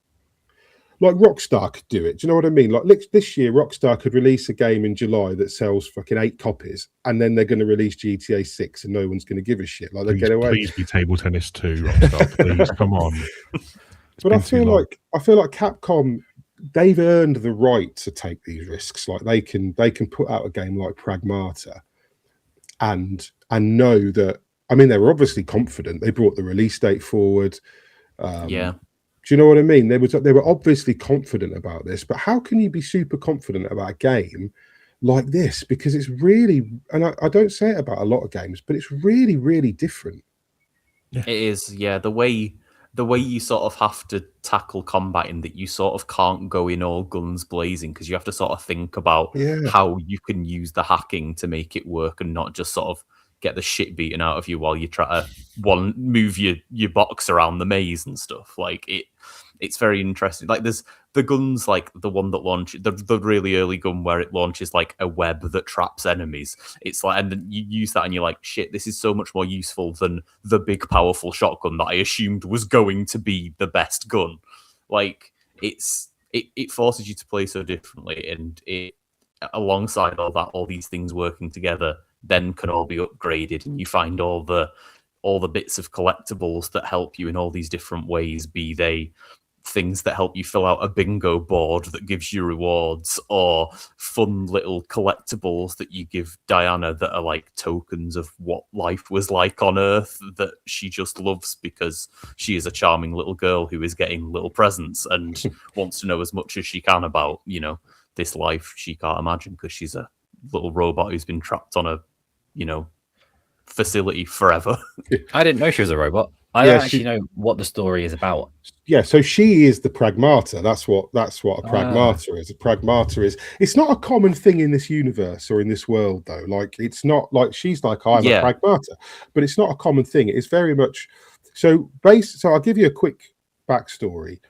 Like, Rockstar could do it. Do you know what I mean? Like, this year, Rockstar could release a game in July that sells fucking 8 copies, and then they're going to release GTA 6, and no one's going to give a shit. Like, they get away. Please be Table Tennis 2, Rockstar. Please, come on. But I feel like Capcom, they've earned the right to take these risks. Like, they can put out a game like Pragmata, and know that. I mean, they were obviously confident. They brought the release date forward. Do you know what I mean? They were obviously confident about this, but how can you be super confident about a game like this? Because it's really, and I don't say it about a lot of games, but it's really, really different. It is, yeah. The way you sort of have to tackle combat in that you sort of can't go in all guns blazing because you have to sort of think about how you can use the hacking to make it work and not just sort of get the shit beaten out of you while you try to move your box around the maze and stuff. Like, it's very interesting. Like, there's the guns, like the one that launches the really early gun where it launches like a web that traps enemies. It's like, and then you use that and you're like, shit, this is so much more useful than the big powerful shotgun that I assumed was going to be the best gun. Like, it forces you to play so differently, and it, alongside all that, all these things working together then can all be upgraded, and you find all the bits of collectibles that help you in all these different ways, be they things that help you fill out a bingo board that gives you rewards, or fun little collectibles that you give Diana that are like tokens of what life was like on Earth that she just loves because she is a charming little girl who is getting little presents and wants to know as much as she can about, this life she can't imagine because she's a little robot who's been trapped on a, facility forever. I didn't know she was a robot. I don't actually know what the story is about. Yeah, so she is the Pragmata. That's what a Pragmata is. A Pragmata is. It's not a common thing in this universe or in this world, though. Like, it's not like she's like, I'm a Pragmata, but it's not a common thing. It's very much so. So I'll give you a quick backstory.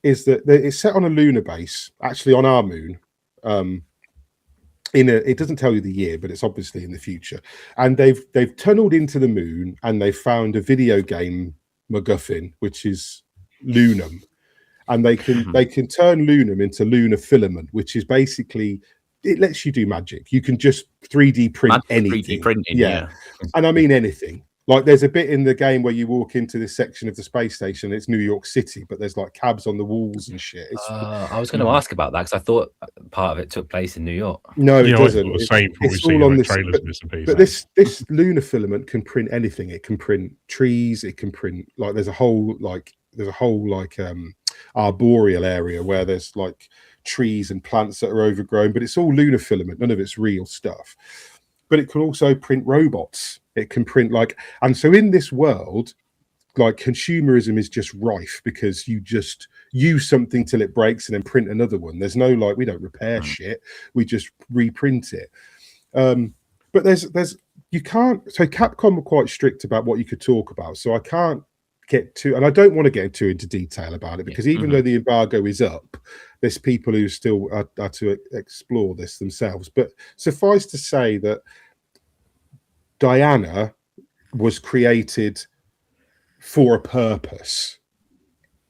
Is that it's set on a lunar base, actually on our moon. It doesn't tell you the year, but it's obviously in the future. And they've tunneled into the moon and they've found a video game MacGuffin, which is Lunum. And they can turn Lunum into lunar filament, which is basically, it lets you do magic. You can just 3D print anything. 3D printing, yeah. And I mean anything. Like, there's a bit in the game where you walk into this section of the space station. It's New York City, but there's like cabs on the walls and shit. I was going to ask about that because I thought part of it took place in New York. No, it doesn't. It's all on this. But this lunar filament can print anything. It can print trees. It can print, like, there's a whole arboreal area where there's like trees and plants that are overgrown, but it's all lunar filament, none of it's real stuff. But it can also print robots. It can print like, and so in this world, like consumerism is just rife because you just use something till it breaks and then print another one. There's no like, we don't repair shit, we just reprint it. But there's you can't, so Capcom were quite strict about what you could talk about, so I can't get too, and I don't want to get too into detail about it, because even though the embargo is up, there's people who still are to explore this themselves. But suffice to say that Diana was created for a purpose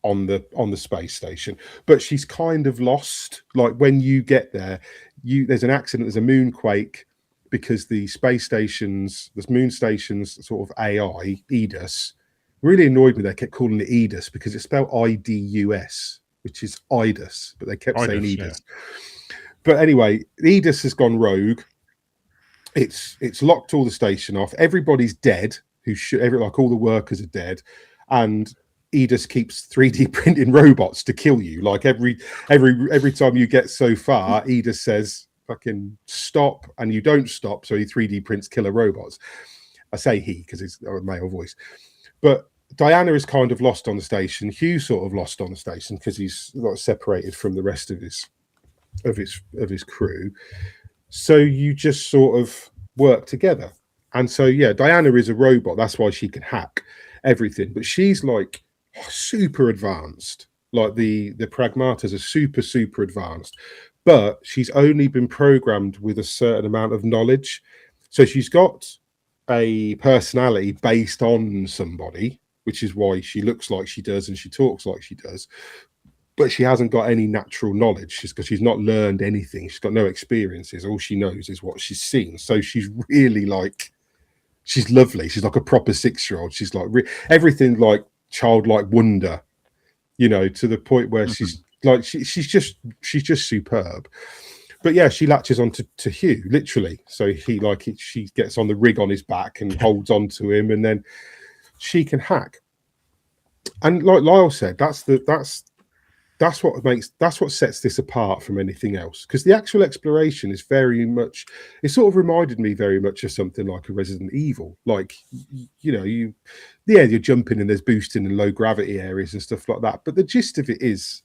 on the space station, but she's kind of lost. Like when you get there, there's an accident, there's a moonquake, because the space stations, the moon stations sort of AI, EDUS, really annoyed me. They kept calling it EDUS because it's spelled IDUS, which is IDUS, but they kept saying EDUS. Yeah. But anyway, EDUS has gone rogue. It's locked all the station off. Everybody's dead. Like all the workers are dead, and EDUS keeps 3D printing robots to kill you. Like every time you get so far, EDUS says fucking stop, and you don't stop, so he 3D prints killer robots. I say he because it's a male voice. But Diana is kind of lost on the station. Hugh's sort of lost on the station because he's like separated from the rest of his crew. So you just sort of work together. And so yeah, Diana is a robot. That's why she can hack everything. But she's like super advanced. Like the Pragmatas are super advanced. But she's only been programmed with a certain amount of knowledge. So she's got a personality based on somebody, which is why she looks like she does and she talks like she does. But she hasn't got any natural knowledge, just because she's not learned anything. She's got no experiences. All she knows is what she's seen. So she's really like, she's lovely. She's like a proper 6-year-old. She's like everything like childlike wonder, you know, to the point where she's like, she's just superb. But yeah, she latches on to Hugh, literally. So she gets on the rig on his back and holds on to him, and then she can hack. And like Lyle said, that's what sets this apart from anything else. Because the actual exploration is very much, it sort of reminded me very much of something like a Resident Evil. Like, you know, you're jumping and there's boosting in low gravity areas and stuff like that. But the gist of it is,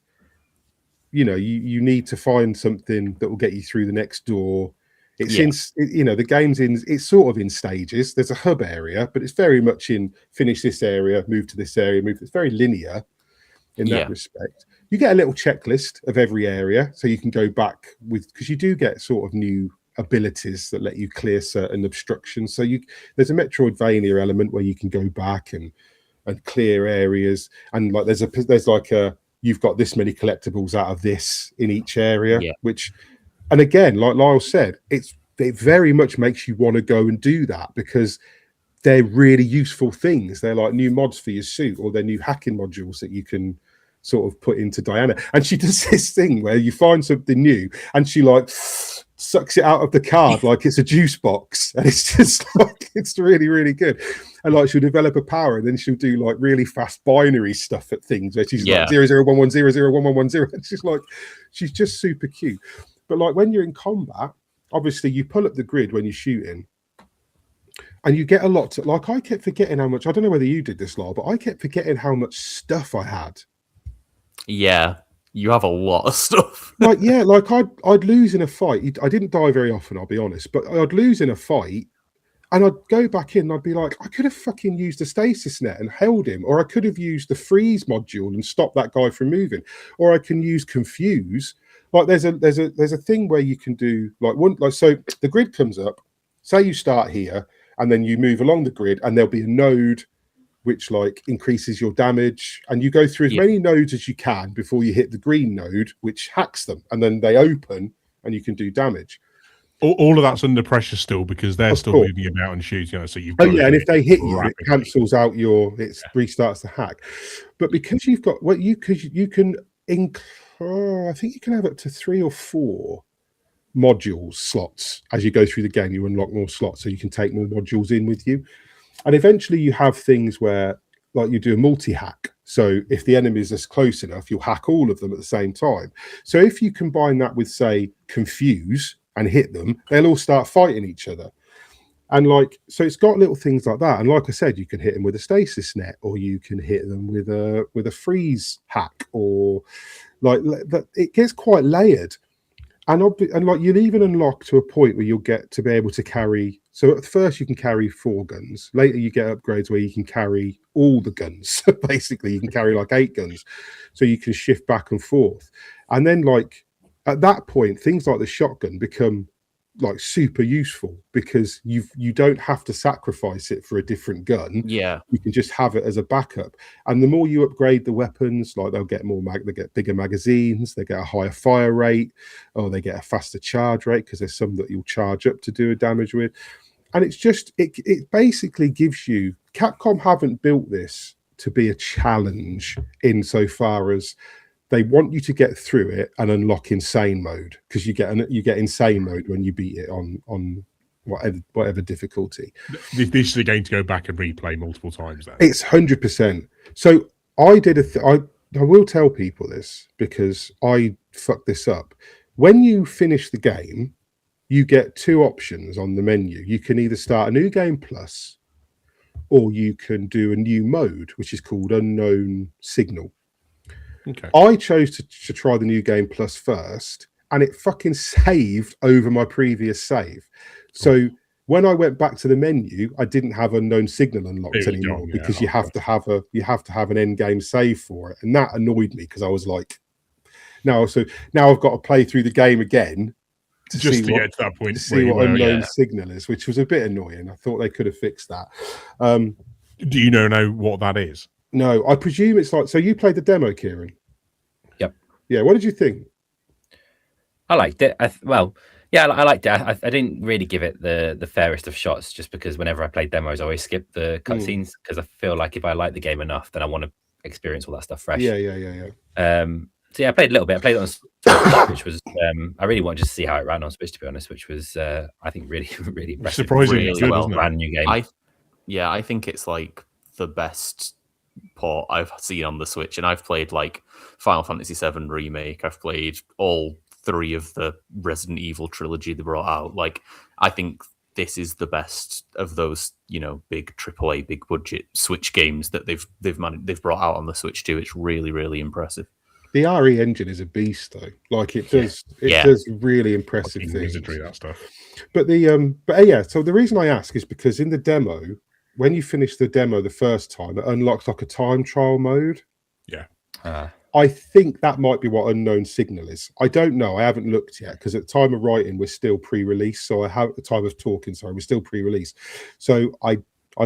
you know, you need to find something that will get you through the next door. The game's it's sort of in stages. There's a hub area, but it's very much in finish this area, move to this area, it's very linear in that respect. You get a little checklist of every area, so you can go back because you do get sort of new abilities that let you clear certain obstructions. So there's a Metroidvania element where you can go back and clear areas, and like there's like you've got this many collectibles out of this in each area, which, and again, like Lyle said, it very much makes you want to go and do that because they're really useful things. They're like new mods for your suit, or they're new hacking modules that you can sort of put into Diana. And she does this thing where you find something new and she like sucks it out of the card like it's a juice box, and it's just like, it's really, really good. And like she'll develop a power, and then she'll do like really fast binary stuff at things where she's like 0011001110. And she's like, she's just super cute. But like when you're in combat, obviously you pull up the grid when you're shooting, and you get a lot like I kept forgetting how much, I don't know whether you did this, Lyle, but I kept forgetting how much stuff I had. Yeah, you have a lot of stuff. Like, yeah, like I'd lose in a fight. I didn't die very often, I'll be honest, but I'd lose in a fight, and I'd go back in and I'd be like, I could have fucking used the stasis net and held him, or I could have used the freeze module and stopped that guy from moving, or I can use confuse. Like there's a thing where you can do so the grid comes up, say you start here, and then you move along the grid, and there'll be a node which like increases your damage, and you go through as many nodes as you can before you hit the green node, which hacks them, and then they open and you can do damage. All of that's under pressure still, because they're still moving about and shooting. So you've got and if they hit you, it cancels out restarts the hack. But because you've got you can I think you can have up to 3 or 4 modules slots as you go through the game. You unlock more slots, so you can take more modules in with you. And eventually you have things where like you do a multi-hack. So if the enemies are close enough, you'll hack all of them at the same time. So if you combine that with, say, confuse and hit them, they'll all start fighting each other. And like, so it's got little things like that. And like I said, you can hit them with a stasis net, or you can hit them with a freeze hack, or like it gets quite layered. And like you'll even unlock to a point where you'll get to be able to carry. So at first you can carry 4 guns. Later you get upgrades where you can carry all the guns. Basically, you can carry like 8 guns, so you can shift back and forth. And then like at that point, things like the shotgun become like super useful, because you don't have to sacrifice it for a different gun. Yeah, you can just have it as a backup. And the more you upgrade the weapons, like they'll get more they get bigger magazines, they get a higher fire rate, or they get a faster charge rate, because there's some that you'll charge up to do a damage with. And it's just it basically gives you, Capcom haven't built this to be a challenge insofar as they want you to get through it and unlock insane mode, because you get insane mode when you beat it on whatever difficulty. This is a game to go back and replay multiple times. Then it's 100%. So I did I will tell people this because I fucked this up. When you finish the game, you get 2 options on the menu. You can either start a new game plus, or you can do a new mode, which is called Unknown Signal. Okay. I chose to try the new game plus first, and it fucking saved over my previous save. So when I went back to the menu, I didn't have Unknown Signal unlocked anymore, because you have to have an end game save for it, and that annoyed me, because I was like, now I've got to play through the game again to get to that point to see what Unknown Signal is, which was a bit annoying. I thought they could have fixed that. Do you know what that is? No, I presume it's like, so you played the demo, Kieran? Yep. Yeah, what did you think? I liked it. I liked it. I didn't really give it the fairest of shots, just because whenever I played demos, I always skip the cutscenes, because I feel like if I like the game enough, then I want to experience all that stuff fresh. Yeah. So yeah, I played a little bit. I played it on Switch, which was I really wanted to see how it ran on Switch, to be honest, which was I think really impressive. Surprisingly good, well, brand new game. I think it's like the best port I've seen on the Switch, and I've played like Final Fantasy VII Remake. I've played all 3 of the Resident Evil trilogy they brought out. Like, I think this is the best of those, big AAA, big budget Switch games that they've brought out on the Switch too. It's really, really impressive. The RE engine is a beast, though. Like it does really impressive things. Wizardry, that stuff. But so the reason I ask is because in the demo, when you finish the demo the first time, it unlocks like a time trial mode. Yeah. I think that might be what Unknown Signal is. I don't know. I haven't looked yet, because at the time of writing, we're still pre-release. So at the time of talking, we're still pre-release. So I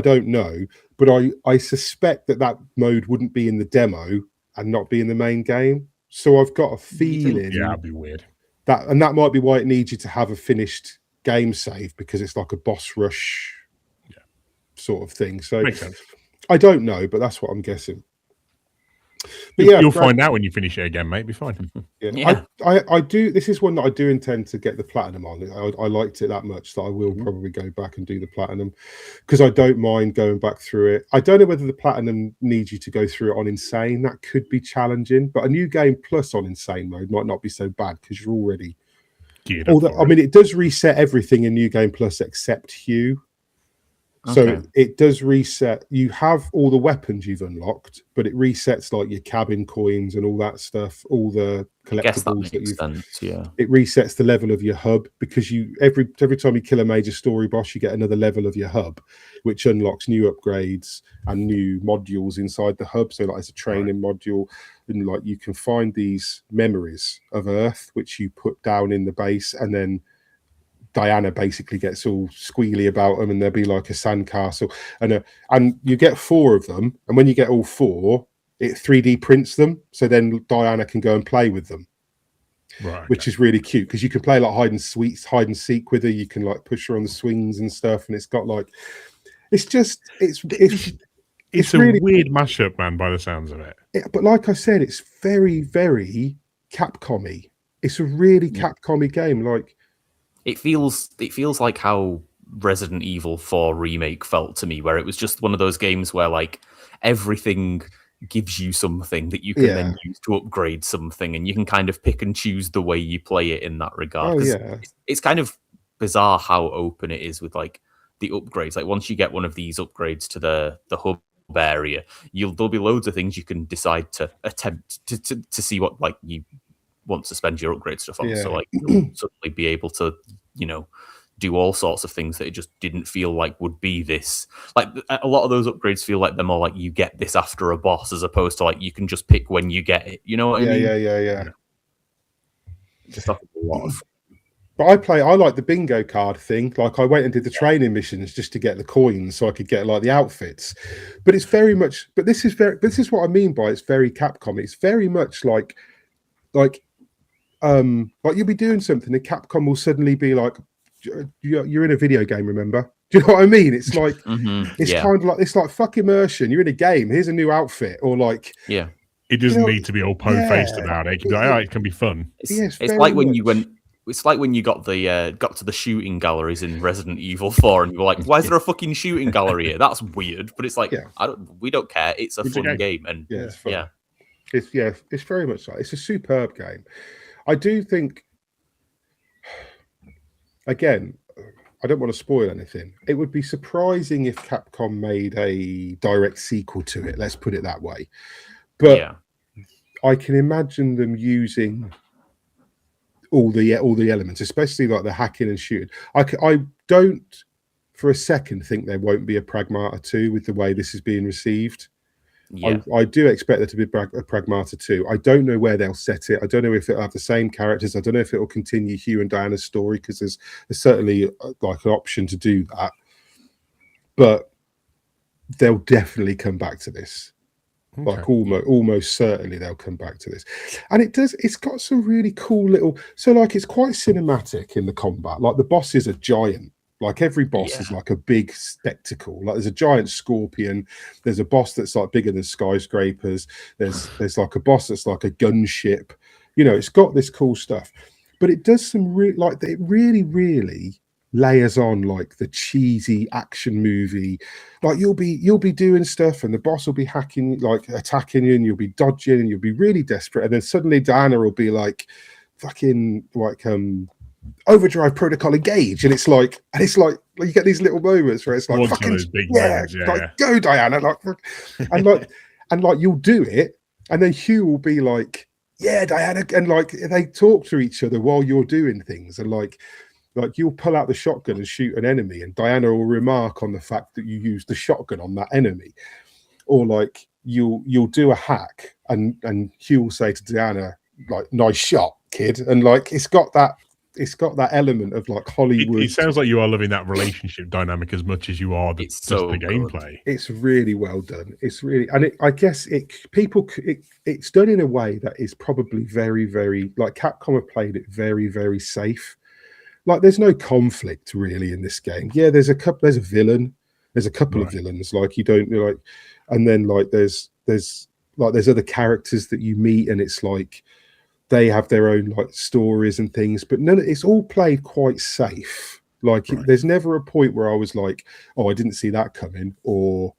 don't know, but I suspect that mode wouldn't be in the demo and not be in the main game. So I've got a feeling that'd be weird. That might be why it needs you to have a finished game save, because it's like a boss rush sort of thing. So makes sense. I don't know, but that's what I'm guessing. But you'll find out when you finish it again, mate. Be fine. I do. This is one that I do intend to get the platinum on. I liked it that much that I will probably go back and do the platinum, because I don't mind going back through it. I don't know whether the platinum needs you to go through it on Insane. That could be challenging, but a new game plus on Insane mode might not be so bad, because you're already geared up. It does reset everything in New Game Plus except Hue. So it does reset. You have all the weapons you've unlocked, but it resets like your cabin coins and all that stuff, all the collectibles that you've. It resets the level of your hub, because you every time you kill a major story boss, you get another level of your hub, which unlocks new upgrades and new modules inside the hub. So like it's a training module, and like you can find these memories of Earth, which you put down in the base, and then Diana basically gets all squealy about them, and there'll be like a sandcastle, and you get 4 of them, and when you get all 4, it 3D prints them, so then Diana can go and play with them, which is really cute, because you can play like hide and seek with her. You can like push her on the swings and stuff, and it's got like it's a really weird mashup, man, by the sounds of it. But like I said, it's very, very Capcom-y. It's a really Capcom-y game. Like, it feels like how Resident Evil 4 Remake felt to me, where it was just one of those games where like everything gives you something that you can then use to upgrade something, and you can kind of pick and choose the way you play it in that regard. It's kind of bizarre how open it is with like the upgrades. Like once you get one of these upgrades to the hub area, there'll be loads of things you can decide to attempt to see what like you want to spend your upgrade stuff on. So like you'll suddenly be able to, you know, do all sorts of things that it just didn't feel like would be this. Like a lot of those upgrades feel like they're more like you get this after a boss, as opposed to like you can just pick when you get it. You know what I mean? Yeah. Just a lot of. But I like the bingo card thing. Like I went and did the training missions just to get the coins so I could get like the outfits. But it's very much, this is what I mean by it's very Capcom. It's very much like you'll be doing something and Capcom will suddenly be like, you're in a video game, remember? Do you know what I mean? It's like it's kind of like it's like fuck immersion. You're in a game. Here's a new outfit, or like It doesn't need to be all po-faced about it. It can be, it can be fun. It's like when you went. It's like when you got to the shooting galleries in Resident Evil 4, and you were like, "Why is there a fucking shooting gallery here? That's weird." But it's like, we don't care. It's a fun game, and it's fun. It's very much like it's a superb game. I do think. Again, I don't want to spoil anything. It would be surprising if Capcom made a direct sequel to it. Let's put it that way. But I can imagine them using all the elements, especially like the hacking and shooting. I don't for a second think there won't be a Pragmata 2 with the way this is being received. I do expect there to be a Pragmata 2. I don't know where they'll set it. I don't know if it'll have the same characters. I don't know if it'll continue Hugh and Diana's story, because there's certainly like an option to do that. But they'll definitely come back to this. Okay. Like almost certainly they'll come back to this. And it's got some really cool little, so like it's quite cinematic in the combat. Like the bosses are giant. Like every boss is like a big spectacle. Like there's a giant scorpion. There's a boss that's like bigger than skyscrapers. There's like a boss that's like a gunship. You know, it's got this cool stuff. But it does some it really, really layers on like the cheesy action movie. Like you'll be doing stuff and the boss will be attacking you, and you'll be dodging and you'll be really desperate. And then suddenly Diana will be like fucking like overdrive protocol engage, and it's like you get these little moments where it's like fucking go Diana, and you'll do it, and then Hugh will be like Diana, and like they talk to each other while you're doing things, and like you'll pull out the shotgun and shoot an enemy, and Diana will remark on the fact that you used the shotgun on that enemy, or like you'll do a hack, and Hugh will say to Diana like, nice shot, kid, and like it's got that element of like Hollywood. It sounds like you are loving that relationship dynamic as much as you are the gameplay. It's really well done. It's really, and I guess it's done in a way that is probably very, very, like Capcom have played it very, very safe. Like there's no conflict really in this game. Yeah, there's a villain. There's a couple of villains. Like you don't like, and then like there's other characters that you meet, and it's like they have their own like stories and things, but it's all played quite safe. Like there's never a point where I was like, oh, I didn't see that coming, or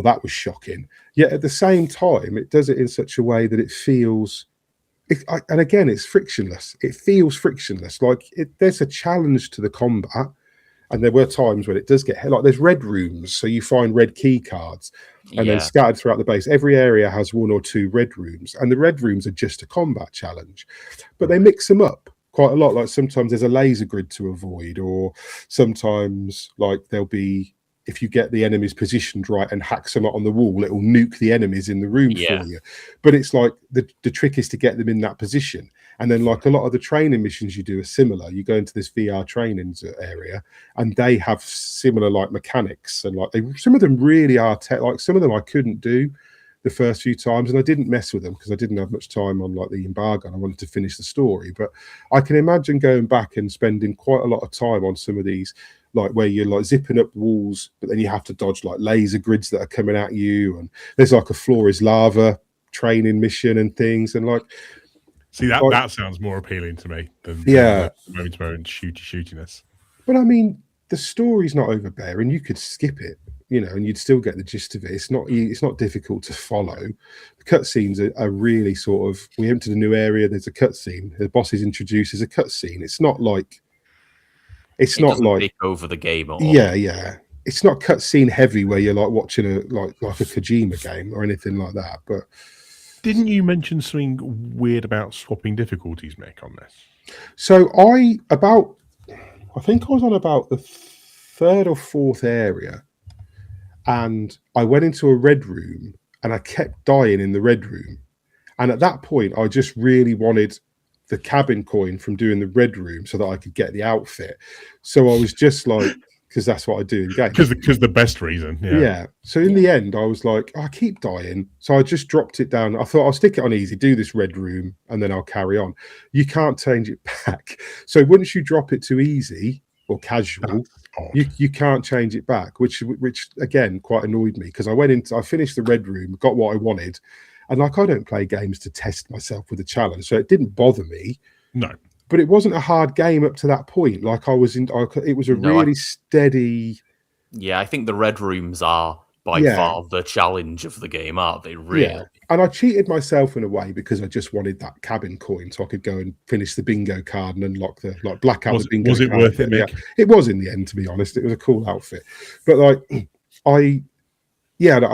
that was shocking. Yet at the same time, it does it in such a way that it feels, and again, it's frictionless. It feels frictionless. Like there's a challenge to the combat, and there were times when it does get like there's red rooms, so you find red key cards, and then scattered throughout the base, every area has 1 or 2 red rooms, and the red rooms are just a combat challenge, but they mix them up quite a lot. Like sometimes there's a laser grid to avoid, or sometimes like there'll be, if you get the enemies positioned right and hack some up on the wall, it'll nuke the enemies in the room for you. But it's like the trick is to get them in that position. And then like a lot of the training missions you do are similar. You go into this VR training area, and they have similar like mechanics, and like some of them really are like some of them I couldn't do the first few times, and I didn't mess with them because I didn't have much time on like the embargo, and I wanted to finish the story. But I can imagine going back and spending quite a lot of time on some of these, like where you're like zipping up walls, but then you have to dodge like laser grids that are coming at you, and there's like a floor is lava training mission and things, and like see that sounds more appealing to me than moment shootiness. But I mean, the story's not overbearing. You could skip it. and you'd still get the gist of it. It's not difficult to follow. The cutscenes are really sort of, we enter the new area, there's a cutscene, the boss is introduced as a cutscene. It's not like It doesn't take over the game at all. Yeah. It's not cutscene heavy where you're like watching a Kojima game or anything like that. But didn't you mention something weird about swapping difficulties, Mick, on this? So I think I was on about the third or fourth area, and I went into a red room and I kept dying in the red room. And at that point, I just really wanted the cabin coin from doing the red room so that I could get the outfit. So I was just like, because that's what I do in games. Because the best reason. Yeah. So in the end, I was like, I keep dying. So I just dropped it down. I thought I'll stick it on easy, do this red room, and then I'll carry on. You can't change it back. So once you drop it to easy or casual, you can't change it back, which again quite annoyed me, because I finished the red room, got what I wanted, and like I don't play games to test myself with a challenge, so it didn't bother me. No. But it wasn't a hard game up to that point. Like it was a really steady. Yeah, I think the red rooms are by far the challenge of the game, aren't they? Really. Yeah. And I cheated myself in a way because I just wanted that cabin coin so I could go and finish the bingo card and unlock the blackout. The bingo was it card. worth it, Mick? Yeah, it was in the end, to be honest. It was a cool outfit, but I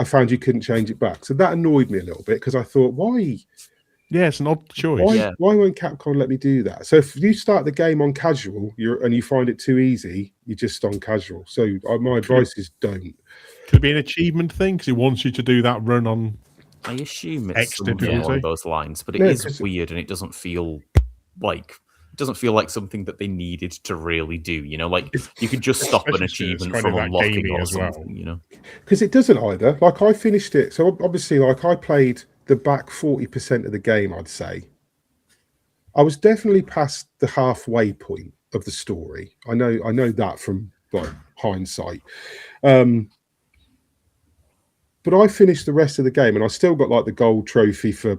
found you couldn't change it back, so that annoyed me a little bit because I thought, why? Yeah, it's an odd choice. Why won't Capcom let me do that? So if you start the game on casual, and you find it too easy, you're just on casual. So my advice is don't. Could it be an achievement thing because it wants you to do that run on? I assume it's something along those lines, but it is weird, and it doesn't feel like something that they needed to really do. Like you could just stop an achievement from unlocking or something. Because it doesn't either. Like I finished it, so obviously, like I played the back 40% of the game, I'd say. I was definitely past the halfway point of the story. I know that from like hindsight. But I finished the rest of the game, and I still got like the gold trophy for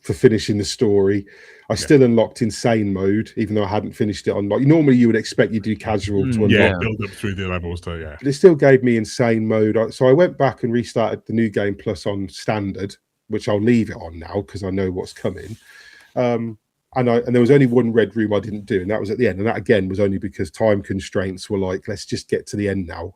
finishing the story. I still unlocked insane mode, even though I hadn't finished it on. Like normally, you would expect you do casual to unlock. Build up through the levels too. Yeah, but it still gave me insane mode. So I went back and restarted the new game plus on standard, which I'll leave it on now because I know what's coming. And there was only one red room I didn't do, and that was at the end. And that again was only because time constraints were like, let's just get to the end now.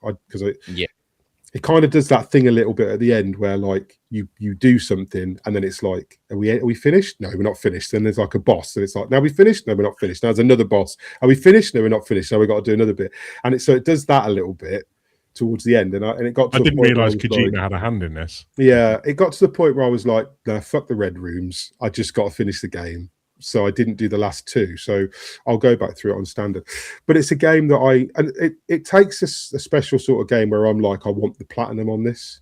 It kind of does that thing a little bit at the end where like you do something and then it's like, are we finished? No, we're not finished. Then there's like a boss and it's like, now we finished? No, we're not finished. Now there's another boss. Are we finished? No, we're not finished. Now we got to do another bit. And it does that a little bit towards the end. And it got to I didn't realise Kojima had a hand in this. Yeah, it got to the point where I was like, no, fuck the red rooms. I just got to finish the game. So I didn't do the last two. So I'll go back through it on standard. But it's a game that it takes a special sort of game where I'm like, I want the platinum on this.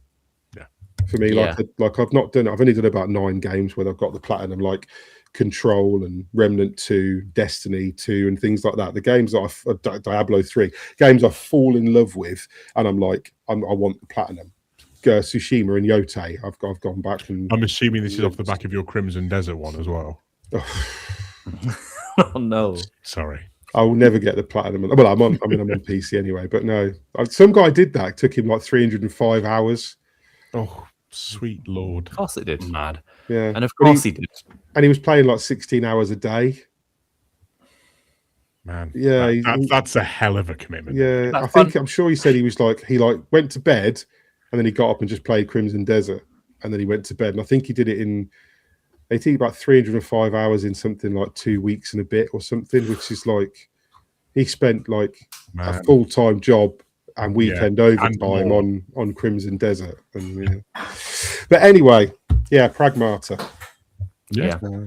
Yeah. For me, like I've not done it. I've only done about 9 games where I've got the platinum, like Control and Remnant 2, Destiny 2, and things like that. The games that Diablo 3, games I fall in love with, and I'm like, I want the platinum. Tsushima and Yote, I've gone back and. I'm assuming this is off the back of your Crimson Desert one as well. Oh no! Sorry, I will never get the platinum. Well, I'm on PC anyway, but no. Some guy did that. It took him like 305 hours. Oh, sweet lord! Of course it did. Mad. Yeah, and of course he did. And he was playing like 16 hours a day. Man, yeah, that's a hell of a commitment. Yeah, I'm sure he said he was like he went to bed, and then he got up and just played Crimson Desert, and then he went to bed. And I think he did it in. They take about 305 hours in something like 2 weeks and a bit or something, which is like he spent like a full-time job and weekend overtime on Crimson Desert. And but anyway, Pragmata.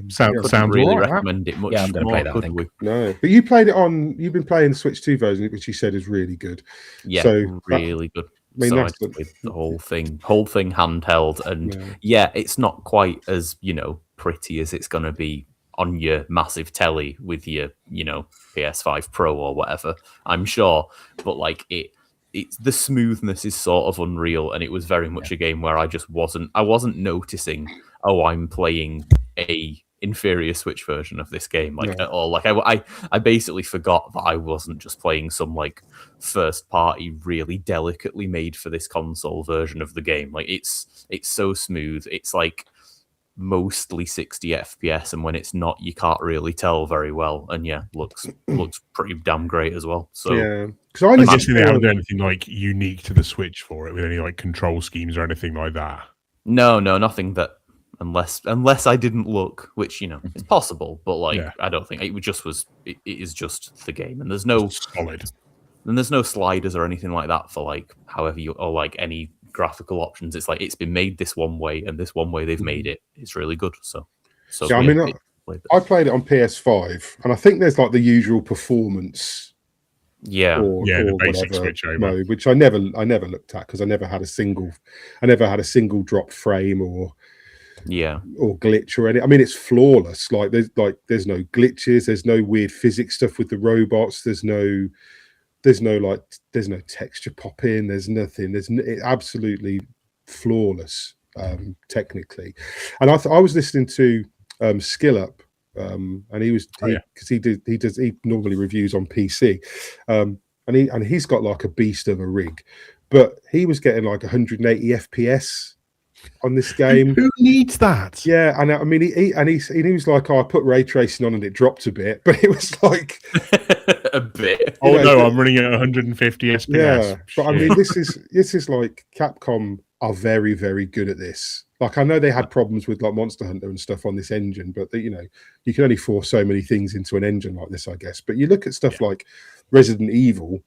Sounds really right. recommend it much. Yeah, I'm going to play that. I think. No, but you played it on. You've been playing the Switch 2 version, which you said is really good. Yeah, so really good. I mean, that's with the whole thing handheld, and it's not quite as pretty as it's going to be on your massive telly with your PS5 Pro or whatever, I'm sure, but like it's the smoothness is sort of unreal, and it was very much a game where I wasn't noticing, I'm playing a inferior Switch version of this game, like No. at all. Like I basically forgot that I wasn't just playing some like first party, really delicately made for this console version of the game. Like it's so smooth. It's like mostly 60 FPS, and when it's not, you can't really tell very well. And yeah, looks pretty damn great as well. So Yeah, because I I'm listened guessing they to, haven't done anything like unique to the Switch for it with any like control schemes or anything like that. no, nothing that unless I didn't look, which it's possible, but like Yeah. I don't think it is just the game, and there's no Solid. and there's no sliders or anything like that for like however you or like any graphical options. It's like it's been made this one way, and this one way they've made it is really good. So yeah, I mean, I played it on PS5, and I think there's like the usual performance, or the basic whatever switch over. mode, which I never looked at because I never had a single drop frame or glitch or any. I mean, it's flawless. Like there's no glitches, there's no weird physics stuff with the robots, there's no texture pop in, there's nothing, it's absolutely flawless technically. And I was listening to Skill Up, and he normally reviews on PC, and he's got like a beast of a rig, but he was getting like 180 FPS on this game. Who needs that? Yeah, and I mean, he was like, "Oh, I put ray tracing on and it dropped a bit," but it was like a bit. Oh no, I'm running at 150 FPS. Yeah, but I mean, this is like Capcom are very, very good at this. Like, I know they had problems with like Monster Hunter and stuff on this engine, but you can only force so many things into an engine like this, I guess. But you look at stuff like Resident Evil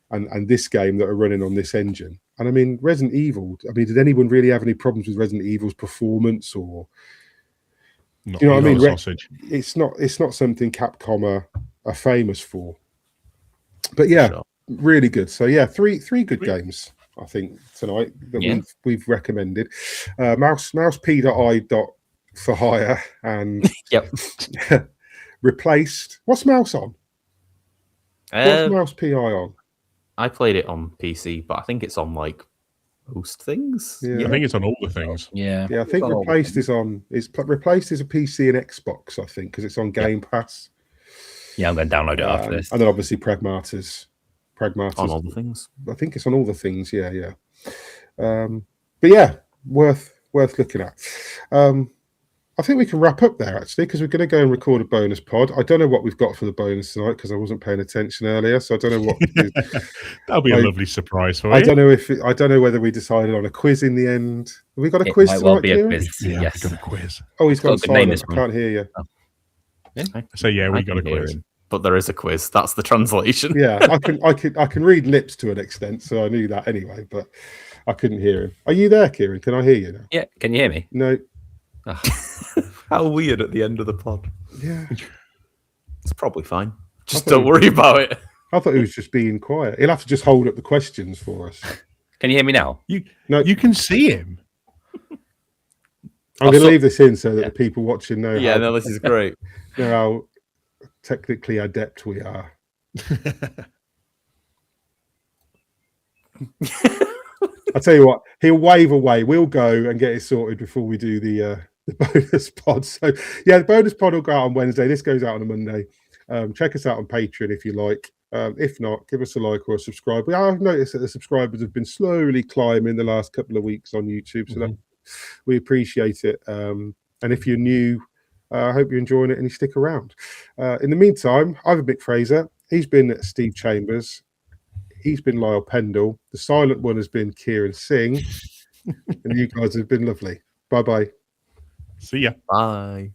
and this game that are running on this engine, and I mean, Resident Evil. I mean, did anyone really have any problems with Resident Evil's performance, or Not, you know what I mean? Sausage. It's not something Capcom are famous for. But yeah, really good. So yeah, three good games I think tonight that we've recommended. Mouse P.I for hire and replaced. What's Mouse on? What's Mouse P.I on? I played it on PC, but I think it's on like most things. Yeah. I think it's on all the things. Yeah, I think replaced is on. It's replaced is a PC and Xbox, I think, because it's on Game Pass. Yeah, I'm going to download it after this. And then obviously Pragmata's on all the things. I think it's on all the things. Yeah. But yeah, worth looking at. I think we can wrap up there actually, because we're going to go and record a bonus pod. I don't know what we've got for the bonus tonight because I wasn't paying attention earlier, so I don't know what. That'll be a lovely surprise for you. I don't know whether we decided on a quiz in the end. Have we got a quiz tonight? Well be a quiz. Yeah, yes. we've got a quiz. Oh, he's got a good name. I can't hear you. Oh. Yeah. So yeah, we got a quiz. But there is a quiz. That's the translation. Yeah, I can read lips to an extent, so I knew that anyway, but I couldn't hear him. Are you there, Kieran? Can I hear you now? Yeah, can you hear me? No. Oh. How weird at the end of the pod. Yeah. It's probably fine. Just don't worry about it. I thought he was just being quiet. He'll have to just hold up the questions for us. Can you hear me now? You can see him. I'm going to leave this in so that the people watching know. Yeah, no, this is great. Know how technically adept we are. I'll tell you what, he'll wave away. We'll go and get it sorted before we do the bonus pod. So yeah, the bonus pod will go out on Wednesday. This goes out on a Monday. Check us out on Patreon if you like. If not, give us a like or a subscribe. I've noticed that the subscribers have been slowly climbing the last couple of weeks on YouTube, so we appreciate it. And if you're new, I hope you're enjoying it and you stick around. In the meantime, I've been Mick Fraser. He's been Steve Chambers. He's been Lyle Pendle. The silent one has been Kieran Singh. And you guys have been lovely. Bye-bye. See ya. Bye.